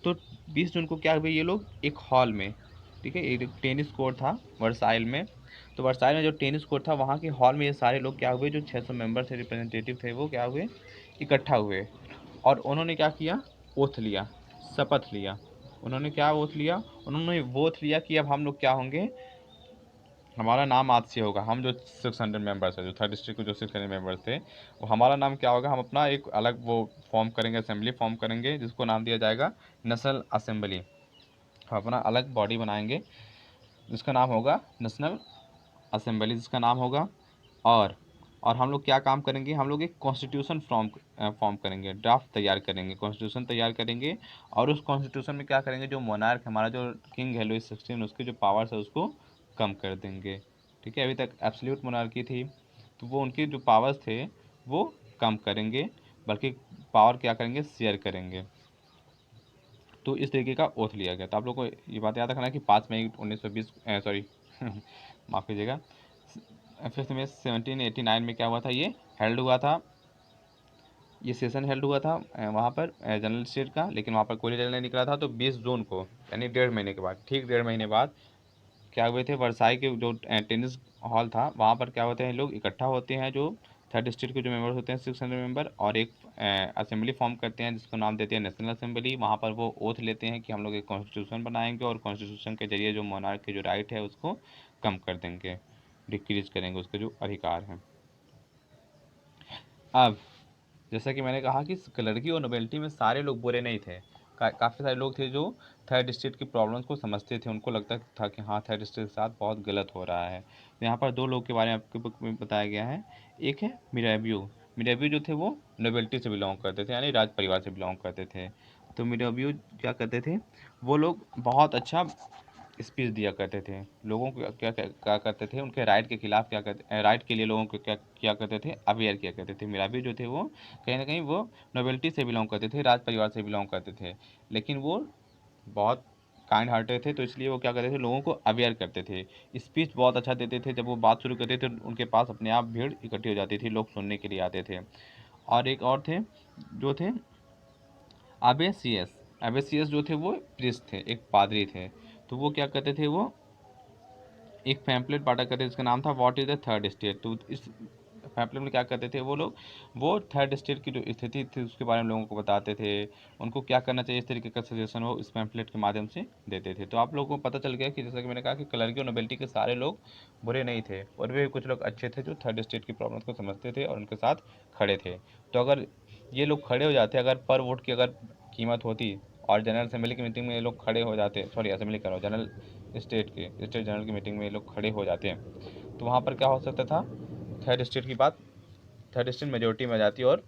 तो 20 जून को क्या हुआ, ये लोग एक हॉल में, ठीक है, एक टेनिस कोर्ट था वर्साइल में, तो वर्साइल में जो टेनिस कोर्ट था वहाँ के हॉल में ये सारे लोग क्या हुए, जो 600 मेंबर थे, रिप्रेजेंटेटिव थे, वो क्या हुए, इकट्ठा हुए और उन्होंने क्या किया, ओथ लिया, शपथ लिया। उन्होंने क्या ओथ लिया, उन्होंने ओथ लिया कि अब हम लोग क्या होंगे, हमारा नाम आज से होगा, हम जो 600 मेंबर्स है, जो थर्ड डिस्ट्रिक्ट के जो 600 मेंबर्स थे, वो हमारा नाम क्या होगा, हम अपना एक अलग वो फॉर्म करेंगे, असेंबली फॉर्म करेंगे, जिसको नाम दिया जाएगा नेशनल असेंबली। हम अपना अलग बॉडी बनाएंगे जिसका नाम होगा नेशनल असेंबली, जिसका नाम होगा। और और हम लोग क्या काम करेंगे, हम लोग एक कॉन्स्टिट्यूशन फॉर्म करेंगे, ड्राफ्ट तैयार करेंगे, कॉन्स्टिट्यूशन तैयार करेंगे। और उस कॉन्स्टिट्यूशन में क्या करेंगे, जो मोनार्क हमारा जो किंग है लुइस 16, उसके जो पावर्स है उसको कम कर देंगे। ठीक है, अभी तक एब्सोल्यूट मोनार्की थी, तो वो उनके जो पावर्स थे वो कम करेंगे, बल्कि पावर क्या करेंगे, शेयर करेंगे। तो इस तरीके का ओथ लिया गया। तो आप लोग को ये बात याद रखना है कि 5 मई 1920, सॉरी माफ़ कीजिएगा, 5 मई 1789 में क्या हुआ था, ये हेल्ड हुआ था, ये सेशन हेल्ड हुआ था वहाँ पर जनरल स्टेट का। लेकिन वहाँ पर कोई रिजल्ट नहीं निकला था। तो 20 जून को, यानी 1.5 महीने के बाद, ठीक 1.5 महीने बाद क्या हुए थे, वर्साई के जो टेनिस हॉल था वहाँ पर क्या होते हैं, लोग इकट्ठा होते हैं, जो थर्ड स्टेट के जो मेंबर्स होते हैं 600 मेंबर, और एक असेंबली फॉर्म करते हैं जिसको नाम देते हैं नेशनल असेंबली। वहाँ पर वो ओथ लेते हैं कि हम लोग एक कॉन्स्टिट्यूशन बनाएंगे और कॉन्स्टिट्यूशन के जरिए जो मोनार्क के जो राइट है उसको कम कर देंगे, डिक्रीज करेंगे उसके जो अधिकार हैं। अब जैसा कि मैंने कहा कि क्लर्की और नोबेलिटी में सारे लोग बुरे नहीं थे। काफ़ी सारे लोग थे जो थर्ड स्टेट की प्रॉब्लम्स को समझते थे, उनको लगता था कि हाँ थर्ड स्टेट के साथ बहुत गलत हो रहा है। तो यहाँ पर दो लोग के बारे में आपकी बुक में बताया गया है। एक है मिराबियो। मिराबियो जो थे वो नोबेलिटी से बिलोंग करते थे, यानी राज परिवार से बिलोंग करते थे। तो मिराबियो क्या करते थे, वो लोग बहुत अच्छा स्पीच दिया करते थे, लोगों को क्या करते थे, उनके राइट के खिलाफ क्या करते, राइट के लिए लोगों को क्या करते थे, अवेयर किया करते थे। मिराबी जो थे वो कहीं ना कहीं वो नोबेलिटी से बिलोंग करते थे, राज परिवार से बिलोंग करते थे, लेकिन वो बहुत काइंड हार्टेड थे। तो इसलिए वो क्या करते थे, लोगों को अवेयर करते थे, स्पीच बहुत अच्छा देते थे। जब वो बात शुरू करते थे उनके पास अपने आप भीड़ इकट्ठी हो जाती थी, लोग सुनने के लिए आते थे। और एक और थे जो थे अबेसियस। अबेसियस जो थे वो प्रीस्ट थे, एक पादरी थे। तो वो क्या करते थे, वो एक पैम्पलेट बांटा करते थे जिसका नाम था what is the third state. तो इस पैम्पलेट में क्या करते थे वो लोग, वो थर्ड स्टेट की जो स्थिति थी उसके बारे में लोगों को बताते थे, उनको क्या करना चाहिए, इस तरीके का सजेशन वो इस पैम्पलेट के माध्यम से देते थे। तो आप लोगों को पता चल गया कि जैसा कि मैंने कहा कि क्लर्की और नोबेलिटी के सारे लोग बुरे नहीं थे, और भी कुछ लोग अच्छे थे जो थर्ड स्टेट की प्रॉब्लम्स को समझते थे और उनके साथ खड़े थे। तो अगर ये लोग खड़े हो जाते, अगर पर वोट की अगर कीमत होती, और जनरल असेंबली की मीटिंग में ये लोग खड़े हो जाते, सॉरी असेंबली करो, जनरल स्टेट जनरल की मीटिंग में ये लोग खड़े हो जाते हैं, तो वहाँ पर क्या हो सकता था, थर्ड स्टेट की बात, थर्ड स्टेट मेजोरिटी में आ जाती और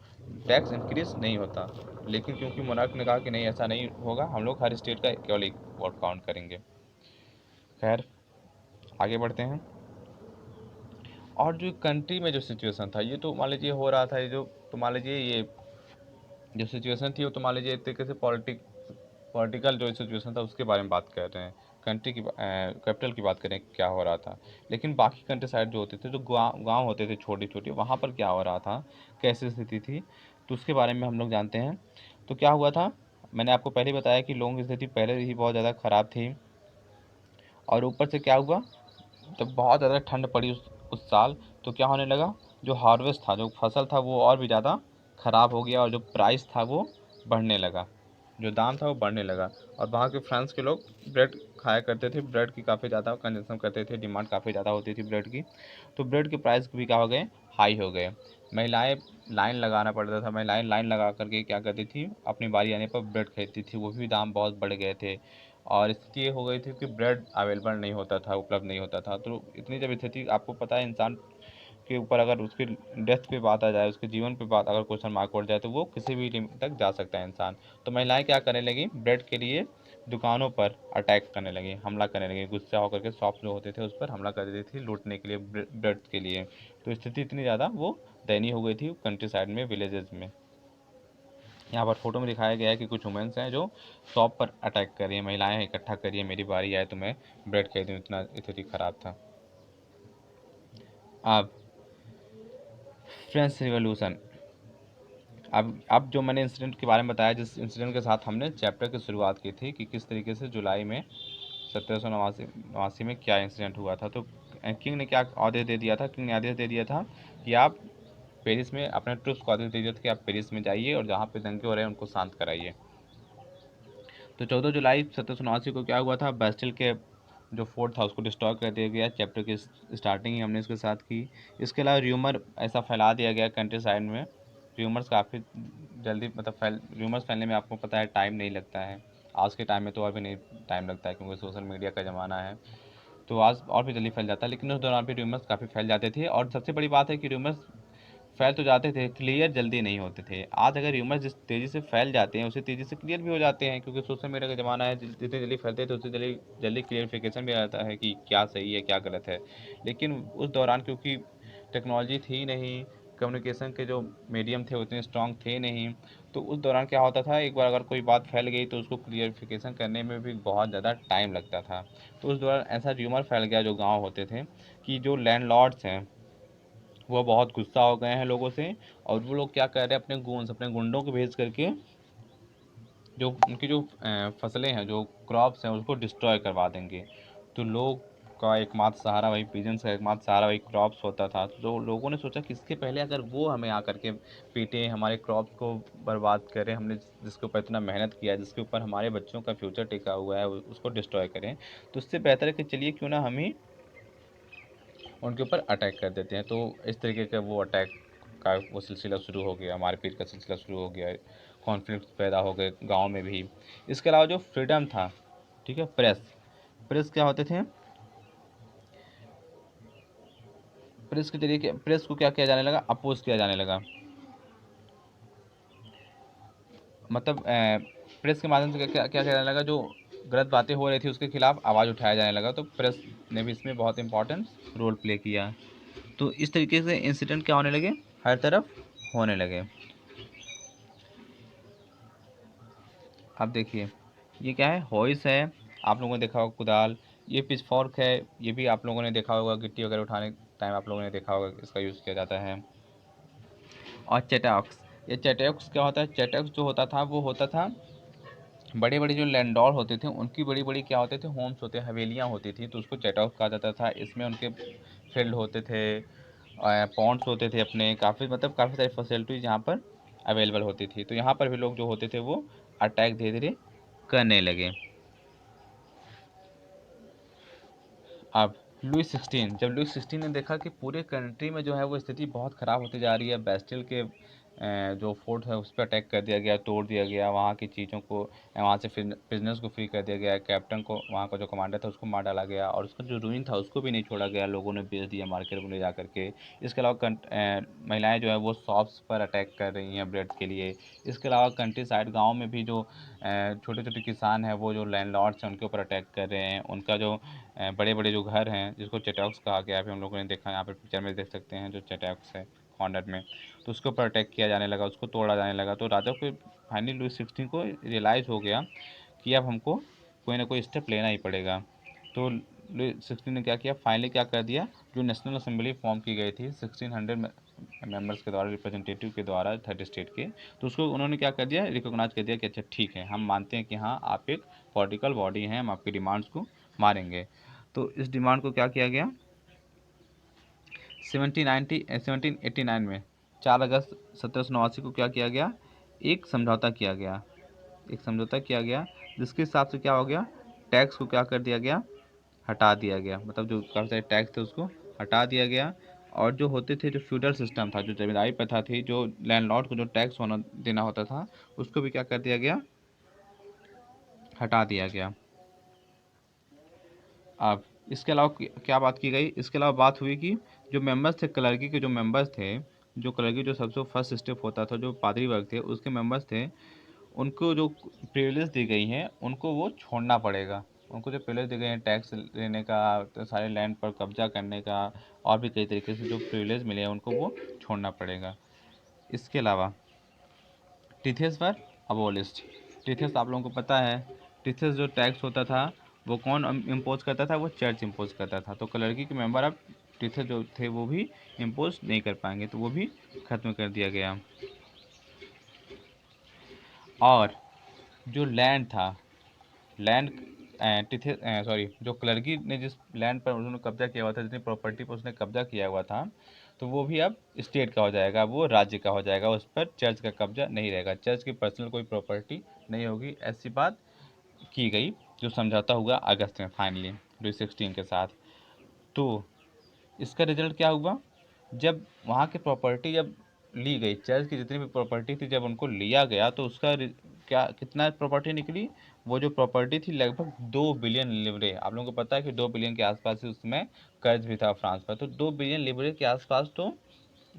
टैक्स इंक्रीज नहीं होता। लेकिन क्योंकि मोनार्क ने कहा कि नहीं ऐसा नहीं होगा, हम लोग हर स्टेट का केवल एक वोट काउंट करेंगे। खैर आगे बढ़ते हैं। और जो कंट्री में जो सिचुएशन था, ये तो मान लीजिए हो रहा था, ये जो तो मान लीजिए ये जो सिचुएशन थी वो तो मान लीजिए एक तरीके से पॉलिटिकल जो सिचुएशन था उसके बारे में बात कर रहे हैं, कंट्री की कैपिटल की बात करें क्या हो रहा था। लेकिन बाकी कंट्री साइड जो होते थे, जो गांव होते थे छोटे छोटे, वहाँ पर क्या हो रहा था, कैसी स्थिति थी, तो उसके बारे में हम लोग जानते हैं। तो क्या हुआ था, मैंने आपको पहले बताया कि लोगों की स्थिति पहले ही बहुत ज़्यादा ख़राब थी, और ऊपर से क्या हुआ, जब बहुत ज़्यादा ठंड पड़ी उस साल, तो क्या होने लगा, जो हार्वेस्ट था, जो फसल था, वो और भी ज़्यादा ख़राब हो गया, और जो प्राइस था वो बढ़ने लगा, जो दाम था वो बढ़ने लगा। और वहाँ के फ्रांस के लोग ब्रेड खाया करते थे, ब्रेड की काफ़ी ज़्यादा कंजम्पशन करते थे, डिमांड काफ़ी ज़्यादा होती थी ब्रेड की। तो ब्रेड के प्राइस भी क्या हो गए, हाई हो गए। महिलाएं लाइन लगाना पड़ता था, महिलाएं लाइन लगा करके क्या करती थी, अपनी बारी आने पर ब्रेड खरीदती थी, वो भी दाम बहुत बढ़ गए थे। और स्थिति ये हो गई थी कि ब्रेड अवेलेबल नहीं होता था, उपलब्ध नहीं होता था। तो इतनी जब स्थिति, आपको पता है इंसान के ऊपर अगर उसकी डेथ पे बात आ जाए, उसके जीवन पे बात अगर क्वेश्चन मार्क उठ जाए, तो वो किसी भी लिमिट तक जा सकता है इंसान। तो महिलाएं क्या करने लगी, ब्रेड के लिए दुकानों पर अटैक करने लगी, हमला करने लगी, गुस्सा होकर के शॉप जो होते थे उस पर हमला कर देती थी लूटने के लिए, ब्रेड के लिए। तो स्थिति इतनी ज़्यादा वो दयनीय हो गई थी कंट्री साइड में, विलेजेस में। यहाँ पर फोटो में दिखाया गया है कि कुछ वुमेन्स हैं जो शॉप पर अटैक कर रही है, महिलाएं इकट्ठा करिए, मेरी बारी आए तो मैं ब्रेड खरीदूँ, इतना स्थिति खराब था। अब फ्रेंच रिवॉल्यूशन। अब जो मैंने इंसिडेंट के बारे में बताया, जिस इंसिडेंट के साथ हमने चैप्टर की शुरुआत की थी कि किस तरीके से जुलाई में 1789 में क्या इंसिडेंट हुआ था, तो किंग ने क्या आदेश दे दिया था, किंग ने आदेश दे दिया था कि आप पेरिस में अपने ट्रूप्स को आदेश दे दिया था कि आप पेरिस में जाइए और जहाँ पे दंगे हो रहे हैं उनको शांत कराइए। तो 14 जुलाई 1779 को क्या हुआ था, बेस्टिल के जो फोर्ट था उसको डिस्ट्रॉय कर दिया गया। चैप्टर की स्टार्टिंग ही हमने इसके साथ की। इसके अलावा र्यूमर ऐसा फैला दिया गया कंट्री साइड में, र्यूमर्स काफ़ी जल्दी मतलब र्यूमर्स फैलने में आपको पता है टाइम नहीं लगता है। आज के टाइम में तो और भी नहीं टाइम लगता है क्योंकि सोशल मीडिया का ज़माना है, तो आज और भी जल्दी फैल जाता है। लेकिन उस दौरान भी र्यूमर्स काफ़ी फैल जाते थे, और सबसे बड़ी बात है कि र्यूमर्स फैल तो जाते थे, क्लियर जल्दी नहीं होते थे। आज अगर र्यूमर्स जिस तेज़ी से फैल जाते हैं उसी तेज़ी से क्लियर भी हो जाते हैं, क्योंकि सोशल मीडिया का ज़माना है। जितनी जल्दी फैलते हैं तो उतनी जल्दी जल्दी क्लियरिफिकेशन भी आता है कि क्या सही है क्या गलत है। लेकिन उस दौरान क्योंकि टेक्नोलॉजी थी नहीं, कम्युनिकेशन के जो मीडियम थे उतने स्ट्रॉन्ग थे नहीं, तो उस दौरान क्या होता था, एक बार अगर कोई बात फैल गई तो उसको क्लियरिफिकेशन करने में भी बहुत ज़्यादा टाइम लगता था। तो उस दौरान ऐसा र्यूमर फैल गया जो गाँव होते थे कि जो लैंडलॉर्ड्स हैं वो बहुत गुस्सा हो गए हैं लोगों से, और वो लोग क्या कर रहे हैं, अपने गुंडों को भेज करके जो उनकी जो फसलें हैं, जो क्रॉप्स हैं, उसको डिस्ट्रॉय करवा देंगे। तो लोग का एकमात्र सहारा वही पिजन्स का एकमात्र सहारा वही क्रॉप्स होता था। तो लोगों ने सोचा कि इसके पहले अगर वो हमें आकर के पीटे, हमारे क्रॉप्स को बर्बाद करें, हमने जिसके ऊपर इतना मेहनत किया है, जिसके ऊपर हमारे बच्चों का फ्यूचर टिका हुआ है, उसको डिस्ट्रॉय करें, तो उससे बेहतर है कि चलिए क्यों ना हम ही उनके ऊपर अटैक कर देते हैं। तो इस तरीके का वो अटैक का वो सिलसिला शुरू हो गया, मारपीट का सिलसिला शुरू हो गया, कॉन्फ्लिक्ट पैदा हो गए गांव में भी। इसके अलावा जो फ्रीडम था, ठीक है, प्रेस, प्रेस क्या होते थे, प्रेस के जरिए प्रेस को क्या किया जाने लगा, अपोज किया जाने लगा। मतलब प्रेस के माध्यम से क्या क्या किया जाने लगा, जो गलत बातें हो रही थी उसके खिलाफ आवाज़ उठाया जाने लगा। तो प्रेस ने भी इसमें बहुत इंपॉर्टेंट रोल प्ले किया। तो इस तरीके से इंसिडेंट क्या होने लगे, हर तरफ होने लगे। अब देखिए ये क्या है, हॉइस है, आप लोगों ने देखा होगा कुदाल। ये पिच फॉर्क है, ये भी आप लोगों ने देखा होगा, गिट्टी वगैरह उठाने टाइम आप लोगों ने देखा होगा इसका यूज़ किया जाता है। और चेटॉक्स, ये चेटॉक्स क्या होता है, चेटॉक्स जो होता था वो होता था बड़े बड़े जो लैंडलॉर्ड होते थे उनकी बड़ी बड़ी क्या होते थे, होम्स होते, हवेलियाँ होती थी, तो उसको चेटॉक्स कहा जाता था। इसमें उनके फील्ड होते थे, पॉन्ड्स होते थे अपने, काफ़ी मतलब काफ़ी सारी फैसिलिटीज़ यहाँ पर अवेलेबल होती थी। तो यहाँ पर भी लोग जो होते थे वो अटैक धीरे धीरे करने लगे। अब लुईस 16, जब लुईस 16 ने देखा कि पूरे कंट्री में जो है वो स्थिति बहुत ख़राब होती जा रही है, बेस्टिल के जो फोर्ट है उस पर अटैक कर दिया गया, तोड़ दिया गया, वहाँ की चीज़ों को, वहाँ से फिर बिजनेस को फ्री कर दिया गया, कैप्टन को, वहाँ का जो कमांडर था उसको मार डाला गया, और उसका जो रूइन था उसको भी नहीं छोड़ा गया, लोगों ने बेच दिया मार्केट में ले जा करके। इसके अलावा महिलाएं जो है वो शॉप्स पर अटैक कर रही हैं ब्रेड के लिए। इसके अलावा कंट्री साइड गाँव में भी जो छोटे छोटे किसान हैं वो जो लैंडलॉर्ड्स हैं उनके ऊपर अटैक कर रहे हैं। उनका जो बड़े बड़े जो घर हैं जिसको चेटॉक्स कहा गया है, अभी हम लोगों ने देखा, यहाँ पर पिक्चर में देख सकते हैं जो चेटॉक्स है कॉर्नर में, तो उसके ऊपर अटैक किया जाने लगा, उसको तोड़ा जाने लगा। तो राजा को फाइनली लुईस 16 को रियलाइज़ हो गया कि अब हमको कोई ना कोई स्टेप लेना ही पड़ेगा। तो लुईस 16 ने क्या किया, फाइनली क्या कर दिया, जो नेशनल असेंबली फॉर्म की गई थी 1600 मेंबर्स के द्वारा, रिप्रेजेंटेटिव के द्वारा 30 स्टेट के, तो उसको उन्होंने क्या कर दिया, रिकॉग्नाइज कर दिया कि अच्छा ठीक है, हम मानते हैं कि हाँ आप एक पॉलिटिकल बॉडी हैं, हम आपकी डिमांड्स को मानेंगे। तो इस डिमांड को क्या किया गया, 1789 में 4 अगस्त 1789 को क्या किया गया, एक समझौता किया गया, एक समझौता किया गया जिसके हिसाब से क्या हो गया, टैक्स को क्या कर दिया गया, हटा दिया गया। मतलब जो काफ़ी सारे टैक्स थे उसको हटा दिया गया। और जो होते थे, जो फ्यूडल सिस्टम था, जो जमींदारी प्रथा थी, जो लैंडलॉर्ड को जो टैक्स होना देना होता था उसको भी क्या कर दिया गया, हटा दिया गया। अब इसके अलावा क्या बात की गई, इसके अलावा बात हुई कि जो मेंबर्स थे, क्लर्की के जो मेंबर्स थे, जो क्लर्की जो सबसे फर्स्ट स्टेप होता था, जो पादरी वर्ग थे उसके मेंबर्स थे, उनको जो प्रिविलेज दी गई हैं उनको वो छोड़ना पड़ेगा। उनको जो प्रिविलेज दी गई हैं टैक्स लेने का, तो सारे लैंड पर कब्जा करने का, और भी कई तरीके से जो प्रिविलेज मिले हैं उनको वो छोड़ना पड़ेगा। इसके अलावा टीथेस पर अबोलिस्ट, टीथेस आप लोगों को पता है, टीथेस जो टैक्स होता था वो कौन इम्पोज करता था, वो चर्च इम्पोज करता था। तो क्लर्की के मेंबर अब टीथेस जो थे वो भी इम्पोज नहीं कर पाएंगे, तो वो भी ख़त्म कर दिया गया। और जो लैंड था, लैंड जो क्लर्की ने जिस लैंड पर उन्होंने कब्जा किया हुआ था, जितनी प्रॉपर्टी पर उसने कब्जा किया हुआ था, तो वो भी अब स्टेट का हो जाएगा, वो राज्य का हो जाएगा, उस पर चर्च का कब्जा नहीं रहेगा, चर्च की पर्सनल कोई प्रॉपर्टी नहीं होगी। ऐसी बात की गई, जो समझौता हुआ अगस्त में फाइनली लुई 16 के साथ। तो इसका रिजल्ट क्या हुआ, जब वहाँ की प्रॉपर्टी जब ली गई, चर्च की जितनी भी प्रॉपर्टी थी जब उनको लिया गया, तो उसका क्या कितना प्रॉपर्टी निकली, वो जो प्रॉपर्टी थी लगभग 2 बिलियन लिबरे। आप लोगों को पता है कि 2 बिलियन के आसपास ही उसमें कर्ज भी था फ्रांस पर, तो 2 बिलियन लिबरे के आसपास तो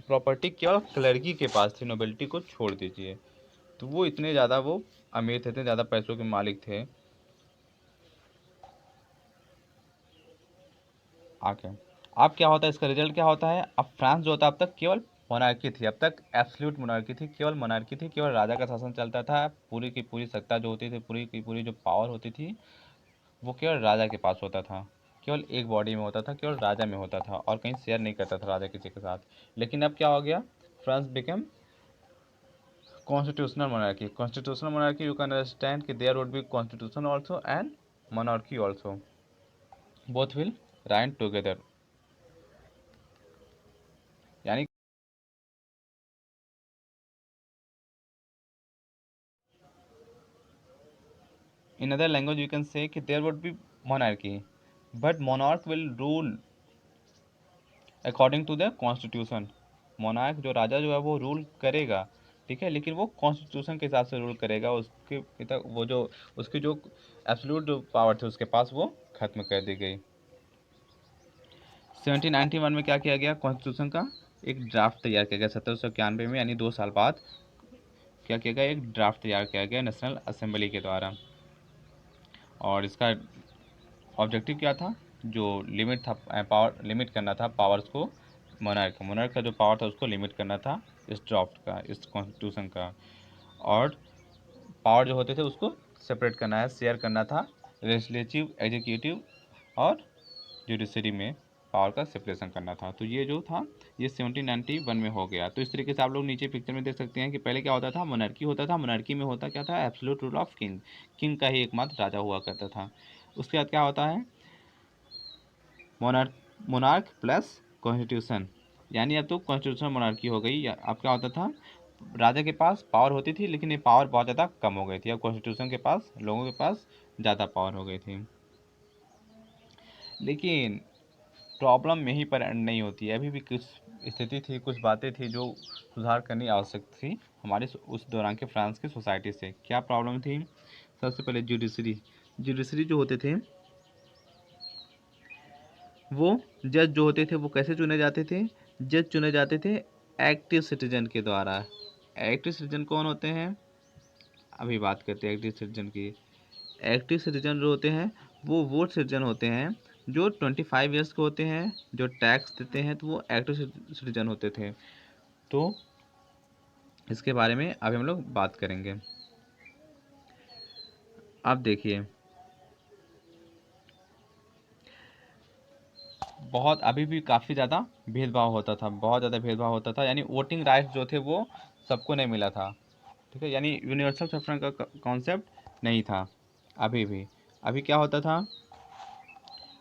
प्रॉपर्टी केवल क्लर्की के पास थी, नोबेलिटी को छोड़ दीजिए। तो वो इतने ज़्यादा वो अमीर थे, इतने ज़्यादा पैसों के मालिक थे। आके अब क्या होता है, इसका रिजल्ट क्या होता है, अब फ्रांस जो होता है अब तक केवल मोनार्की थी, अब तक एब्सोल्यूट मोनार्की थी, केवल मोनार्की थी, केवल राजा का शासन चलता था, पूरी की पूरी सत्ता जो होती थी, पूरी की पूरी जो पावर होती थी, वो केवल राजा के पास होता था, केवल एक बॉडी में होता था, केवल राजा में होता था, और कहीं शेयर नहीं करता था राजा किसी के साथ। लेकिन अब क्या हो गया, France become constitutional monarchy. Constitutional monarchy, you can understand कि there would be constitution also and monarchy also, both will reign together. यानी in other language you can say कि there would be monarchy, but monarch will rule according to the constitution। Monarch जो राजा जो है वो rule करेगा, ठीक है, लेकिन वो कॉन्स्टिट्यूशन के हिसाब से रूल करेगा, उसके पिता वो जो उसकी जो एब्सोल्यूट जो पावर थी उसके पास, वो खत्म कर दी गई। 1791 में क्या किया गया, कॉन्स्टिट्यूशन का एक ड्राफ्ट तैयार किया गया, 1791 में, यानी 2 साल बाद क्या किया गया, एक ड्राफ्ट तैयार किया गया नेशनल असेंबली के द्वारा। और इसका ऑब्जेक्टिव क्या था, जो लिमिट था, पावर लिमिट करना था पावर्स को, मोनार्क का जो पावर था उसको लिमिट करना था, इस ड्राफ्ट का, इस कॉन्स्टिट्यूशन का। और पावर जो होते थे उसको सेपरेट करना है, शेयर करना था, लेजिस्लेटिव, एग्जीक्यूटिव और जुडिशरी में पावर का सेपरेशन करना था। तो ये जो था ये 1791 में हो गया। तो इस तरीके से आप लोग नीचे पिक्चर में देख सकते हैं कि पहले क्या होता था, मोनार्की होता था, मोनार्की में होता क्या था, absolute rule of king, king का ही एकमात्र राजा हुआ करता था। उसके बाद क्या होता है, मोनार्क मोनार्क प्लस कॉन्स्टिट्यूशन, यानी अब तो कॉन्स्टिट्यूशनल मोनार्की हो गई। अब क्या होता था, राजा के पास पावर होती थी, लेकिन ये पावर बहुत ज़्यादा कम हो गई थी, अब कॉन्स्टिट्यूशन के पास, लोगों के पास ज़्यादा पावर हो गई थी। लेकिन प्रॉब्लम यहीं पर एंड नहीं होती है, अभी भी कुछ स्थिति थी, कुछ बातें थी जो सुधार करनी आवश्यक थी हमारे उस दौरान के फ्रांस की सोसाइटी से। क्या प्रॉब्लम थी, सबसे पहले जुडिशरी जो होते थे, वो जज जो होते थे वो कैसे चुने जाते थे, जज चुने जाते थे एक्टिव सिटीजन के द्वारा। एक्टिव सिटीजन कौन होते हैं, अभी बात करते हैं एक्टिव सिटीजन की। एक्टिव सिटीजन जो होते हैं वो सिटीजन होते हैं जो 25 ईयर्स के होते हैं, जो टैक्स देते हैं, तो वो एक्टिव सिटीजन होते थे। तो इसके बारे में अभी हम लोग बात करेंगे। अब देखिए, बहुत अभी भी काफ़ी ज़्यादा भेदभाव होता था, बहुत ज़्यादा भेदभाव होता था, यानी वोटिंग राइट्स जो थे वो सबको नहीं मिला था, ठीक है, यानी यूनिवर्सल सफ्रन का कॉन्सेप्ट नहीं था अभी भी। अभी क्या होता था,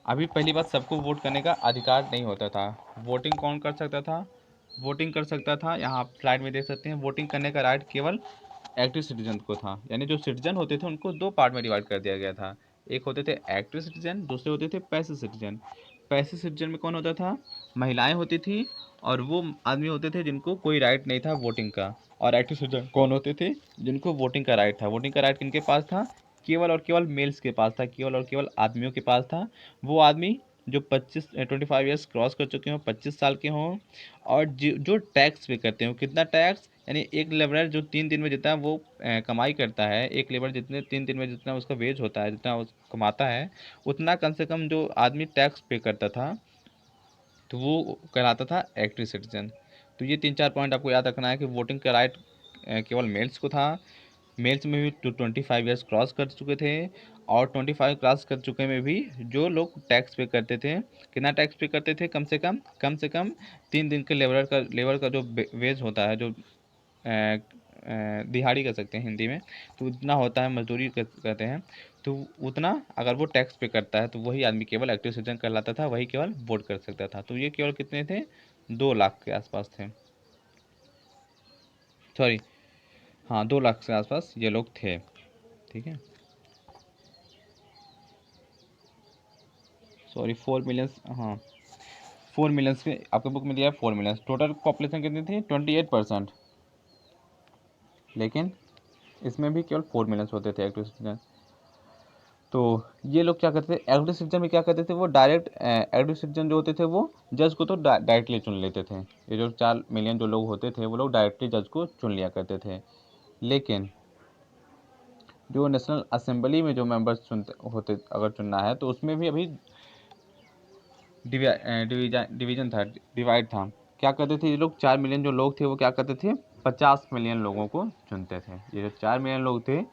अभी पहली बात, सबको वोट करने का अधिकार नहीं होता था। वोटिंग कौन कर सकता था, वोटिंग कर सकता था, यहाँ आप स्लाइड में देख सकते हैं, वोटिंग करने का राइट केवल एक्टिव सिटीजन को था। यानी जो सिटीजन होते थे उनको 2 पार्ट में डिवाइड कर दिया गया था, एक होते थे एक्टिव सिटीजन, दूसरे होते थे पैसिव सिटीजन। पैसिव सिटीजन में कौन होता था, महिलाएं होती थी, और वो आदमी होते थे जिनको कोई राइट नहीं था वोटिंग का। और एक्टिव सिटीजन कौन होते थे, जिनको वोटिंग का राइट था। वोटिंग का राइट किनके पास था, केवल और केवल मेल्स के पास था, केवल और केवल आदमियों के पास था। वो आदमी जो 25 ईयर्स क्रॉस कर चुके हों, 25 साल के हों, और जो टैक्स पे करते हो, कितना टैक्स, यानी एक लेबर जो 3 दिन में जितना वो कमाई करता है, एक लेबर जितने 3 दिन में जितना उसका वेज होता है, जितना वो कमाता है, उतना कम से कम जो आदमी टैक्स पे करता था, तो वो कहलाता था एक्टिव सिटीजन। तो ये 3-4 पॉइंट आपको याद रखना है कि वोटिंग का राइट केवल मेल्स को था, मेल्स में भी 25 ईयर्स क्रॉस कर चुके थे, और 25 क्रॉस कर चुके में भी जो लोग टैक्स पे करते थे, कितना टैक्स पे करते थे, कम से कम 3 दिन के लेबर का जो वेज होता है, जो दिहाड़ी कर सकते हैं हिंदी में, तो इतना होता है, मजदूरी कहते हैं। तो उतना अगर वो टैक्स पे करता है तो वही आदमी केवल एक्टिव सिटीजन कहलाता था, वही केवल वोट कर सकता था। तो ये केवल कितने थे, 2 लाख के आसपास थे, सॉरी हाँ 2 लाख के आसपास ये लोग थे। ठीक है, सॉरी 4 मिलियन, हाँ 4 मिलियंस के आपके बुक में दिया है 4 मिलियंस। टोटल पॉपुलेशन कितनी थी, 28%, लेकिन इसमें भी केवल 4 मिलियंस होते थे एक्टिव सिटीजन। तो ये लोग क्या करते थे, एक्टिव सिटीजन में क्या करते थे, वो डायरेक्ट एक्टिव सिटीजन जो होते थे वो जज को तो डायरेक्टली चुन लेते थे। ये जो 4 मिलियन जो लोग होते थे वो लोग डायरेक्टली जज को चुन लिया करते थे। लेकिन जो नेशनल असेंबली में जो मेंबर्स चुनते होते, अगर चुनना है तो उसमें भी अभी डिवीजन था, डिवाइड था। क्या करते थे ये लोग, 4 मिलियन जो लोग थे वो क्या करते थे, 50 मिलियन लोगों को चुनते थे। ये जो 4 मिलियन लोग थे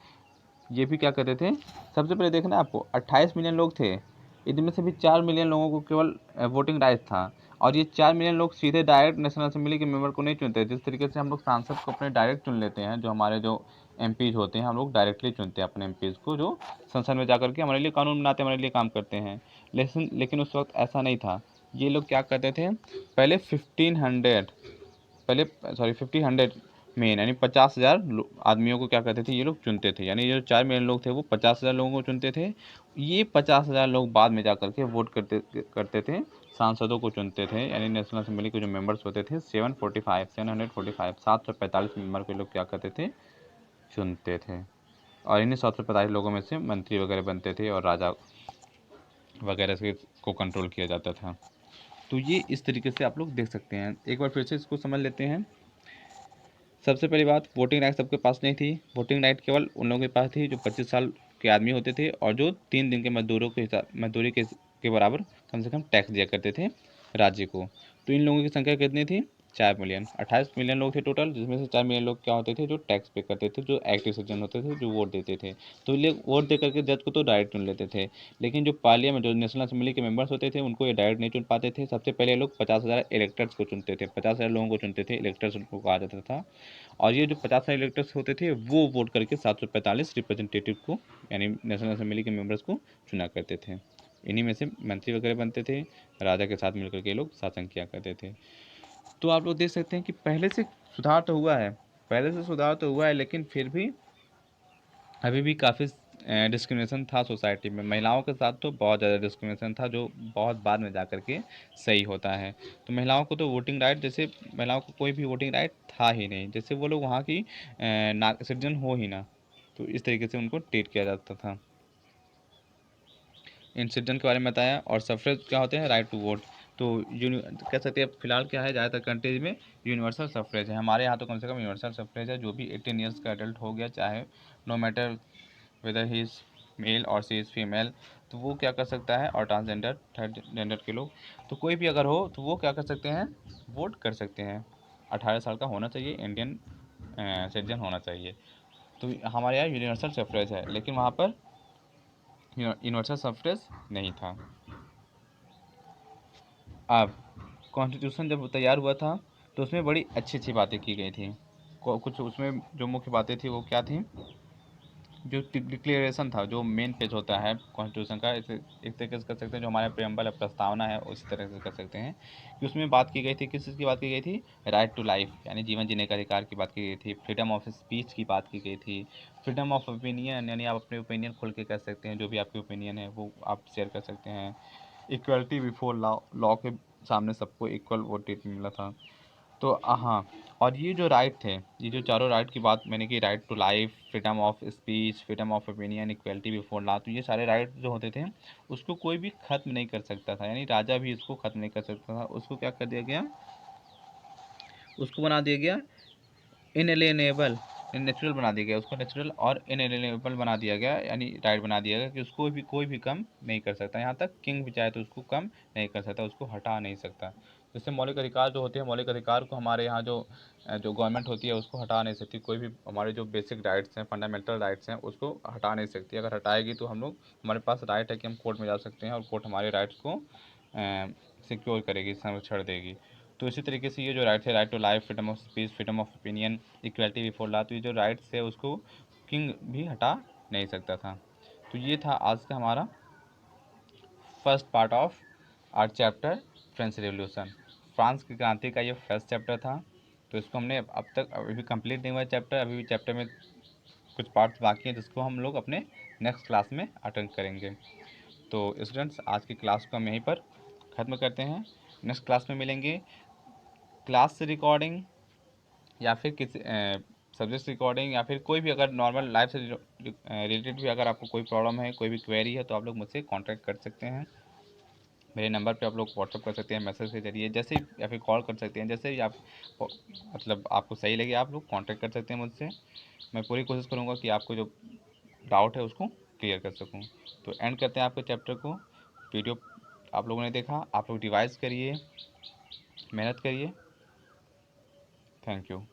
ये भी क्या करते थे, सबसे पहले देखना आपको 28 मिलियन लोग थे, इनमें से भी 4 मिलियन लोगों को केवल वोटिंग राइट था। और ये 4 मिलियन लोग सीधे डायरेक्ट नेशनल असेंबली के मेंबर को नहीं चुनते। जिस तरीके से हम लोग सांसद को अपने डायरेक्ट चुन लेते हैं, जो हमारे जो एमपीज होते हैं हम लोग डायरेक्टली चुनते हैं अपने एमपीज को, जो संसद में जाकर के हमारे लिए कानून बनाते हैं, हमारे लिए काम करते हैं। लेकिन उस वक्त ऐसा नहीं था। ये लोग क्या करते थे, पहले 1500 पहले सॉरी 50 मेन यानी 50,000 आदमियों को क्या करते थे ये लोग चुनते थे। यानी जो 4 मिलियन लोग थे वो 50,000 लोगों को चुनते थे। ये 50,000 लोग बाद में जा करके वोट करते थे, सांसदों को चुनते थे। यानी नेशनल असेंबली के जो मेंबर्स होते थे 745 मेंबर के लोग क्या करते थे, चुनते थे। और इन्हीं 745 लोगों में से मंत्री वगैरह बनते थे और राजा वगैरह से को कंट्रोल किया जाता था। तो ये इस तरीके से आप लोग देख सकते हैं। एक बार फिर से इसको समझ लेते हैं। सबसे पहली बात, वोटिंग राइट सबके पास नहीं थी। वोटिंग राइट केवल उन लोगों के पास थी जो 25 साल के आदमी होते थे और जो 3 दिन के मजदूरों के हिसाब मजदूरी के बराबर कम से कम टैक्स दिया करते थे राज्य को। तो इन लोगों की संख्या कितनी थी, 4 मिलियन। 28 मिलियन लोग थे टोटल, जिसमें से 4 मिलियन लोग क्या होते थे, जो टैक्स पे करते थे, जो एक्टिव सिटीजन होते थे, जो वोट देते थे। तो ये वोट दे करके जज को तो डायरेक्ट चुन लेते थे। लेकिन जो पार्लियामेंट जो नेशनल असेंबली के मेंबर्स होते थे उनको ये डायरेक्ट नहीं चुन पाते थे। सबसे पहले ये लोग 50,000 इलेक्टर्स को चुनते थे, 50,000 लोगों को चुनते थे, इलेक्टर्स उनको कहा जाता था। और ये जो 50,000 इलेक्टर्स होते थे वो वोट करके 745 रिप्रेजेंटेटिव को यानी नेशनल असेंबली के मेंबर्स को चुना करते थे। इन्हीं में से मंत्री वगैरह बनते थे, राजा के साथ मिलकर के लोग शासन किया करते थे। तो आप लोग देख सकते हैं कि पहले से सुधार तो हुआ है, पहले से सुधार तो हुआ है, लेकिन फिर भी अभी भी काफ़ी डिस्क्रिमिनेशन था सोसाइटी में। महिलाओं के साथ तो बहुत ज़्यादा डिस्क्रिमिनेशन था, जो बहुत बाद में जा कर के सही होता है। तो महिलाओं को तो वोटिंग राइट, जैसे महिलाओं को कोई भी वोटिंग राइट था ही नहीं, जैसे वो लोग वहाँ की सिटीजन हो ही ना। तो इस तरीके से उनको ट्रीट किया जाता था। इन सिटीजन के बारे में बताया। और सफरेज क्या होते हैं, राइट टू वोट। तो कह सकते हैं फिलहाल क्या है, ज़्यादातर कंट्रीज में यूनिवर्सल सफरेज है। हमारे यहाँ तो कम से कम यूनिवर्सल सफरेज है। जो भी 18 ईयर्स का एडल्ट हो गया, चाहे no matter whether he is male और सी इज़ फीमेल, तो वो क्या कर सकता है। और ट्रांसजेंडर, थर्ड जेंडर के लोग, तो कोई भी अगर हो तो वो क्या कर सकते हैं, वोट कर सकते हैं। 18 साल का होना चाहिए, इंडियन सिटीजन होना चाहिए। तो हमारे यहाँ यूनिवर्सल सफरेज है, लेकिन वहाँ पर यूनिवर्सल सफरेज नहीं था। अब कॉन्स्टिट्यूशन जब तैयार हुआ था तो उसमें बड़ी अच्छी अच्छी बातें की गई थी। कुछ उसमें जो मुख्य बातें थी वो क्या थी, जो डिक्लेरेशन था, जो मेन पेज होता है कॉन्स्टिट्यूशन का, इसे एक तरीके से कर सकते हैं, जो हमारा प्रेम्बल प्रस्तावना है उसी तरह से कर सकते हैं कि उसमें बात की गई थी, किस चीज़ की बात की गई थी, राइट टू लाइफ यानी जीवन जीने का अधिकार की बात की गई थी। फ्रीडम ऑफ स्पीच की बात की गई थी। फ्रीडम ऑफ ओपिनियन यानी आप अपने ओपिनियन खुल के कर सकते हैं, जो भी आपकी ओपिनियन है वो आप शेयर कर सकते हैं। इक्वलिटी बिफोर लॉ, लॉ के सामने सबको इक्वल वोट मिला था। तो हाँ, और ये जो राइट थे, ये जो चारों राइट की बात मैंने की, right to life, freedom of speech, freedom of opinion, equality before law, तो ये सारे राइट जो होते थे उसको कोई भी ख़त्म नहीं कर सकता था। यानी राजा भी इसको ख़त्म नहीं कर सकता था। उसको क्या कर दिया गया, उसको बना दिया गया इनएलिएनेबल, नेचुरल बना दिया गया उसको, नेचुरल और इनएलिएनेबल बना दिया गया। यानी राइट बना दिया गया कि उसको भी कोई भी कम नहीं कर सकता। यहाँ तक किंग भी चाहे तो उसको कम नहीं कर सकता, उसको हटा नहीं सकता। जैसे मौलिक अधिकार जो होते हैं, मौलिक अधिकार को हमारे यहाँ जो जो गवर्नमेंट होती है उसको हटा नहीं सकती। कोई भी हमारे जो बेसिक राइट्स हैं, फंडामेंटल राइट्स हैं, उसको हटा नहीं सकती। अगर हटाएगी तो हम लोग, हमारे पास राइट है कि हम कोर्ट में जा सकते हैं और कोर्ट हमारे राइट्स को सिक्योर करेगी, संरक्षण देगी। तो इसी तरीके से ये जो राइट्स है, right to life, freedom of speech, freedom of opinion, equality before law, तो ये जो राइट्स है उसको किंग भी हटा नहीं सकता था। तो ये था आज का हमारा first part of our chapter French revolution. France की क्रांति का ये फर्स्ट चैप्टर था। तो इसको हमने अब तक अभी कंप्लीट नहीं हुआ चैप्टर, अभी भी चैप्टर में कुछ पार्ट्स बाकी हैं जिसको हम लोग अपने नेक्स्ट क्लास में अटेंड करेंगे। तो स्टूडेंट्स, आज की क्लास को हम यहीं पर ख़त्म करते हैं। नेक्स्ट क्लास में मिलेंगे। क्लास से रिकॉर्डिंग या फिर किसी सब्जेक्ट रिकॉर्डिंग या फिर कोई भी अगर नॉर्मल लाइफ से रिलेटेड भी अगर आपको कोई प्रॉब्लम है, कोई भी क्वेरी है, तो आप लोग मुझसे कांटेक्ट कर सकते हैं। मेरे नंबर पे आप लोग व्हाट्सअप कर सकते हैं मैसेज के ज़रिए, जैसे या फिर कॉल कर सकते हैं, जैसे भी आप मतलब आपको सही लगे आप लोग कांटेक्ट कर सकते हैं मुझसे। मैं पूरी कोशिश करूँगा कि आपको जो डाउट है उसको क्लियर कर सकूँ। तो एंड करते हैं आपके चैप्टर को। वीडियो आप लोगों ने देखा, आप लोग रिवाइज करिए, मेहनत करिए। Thank you.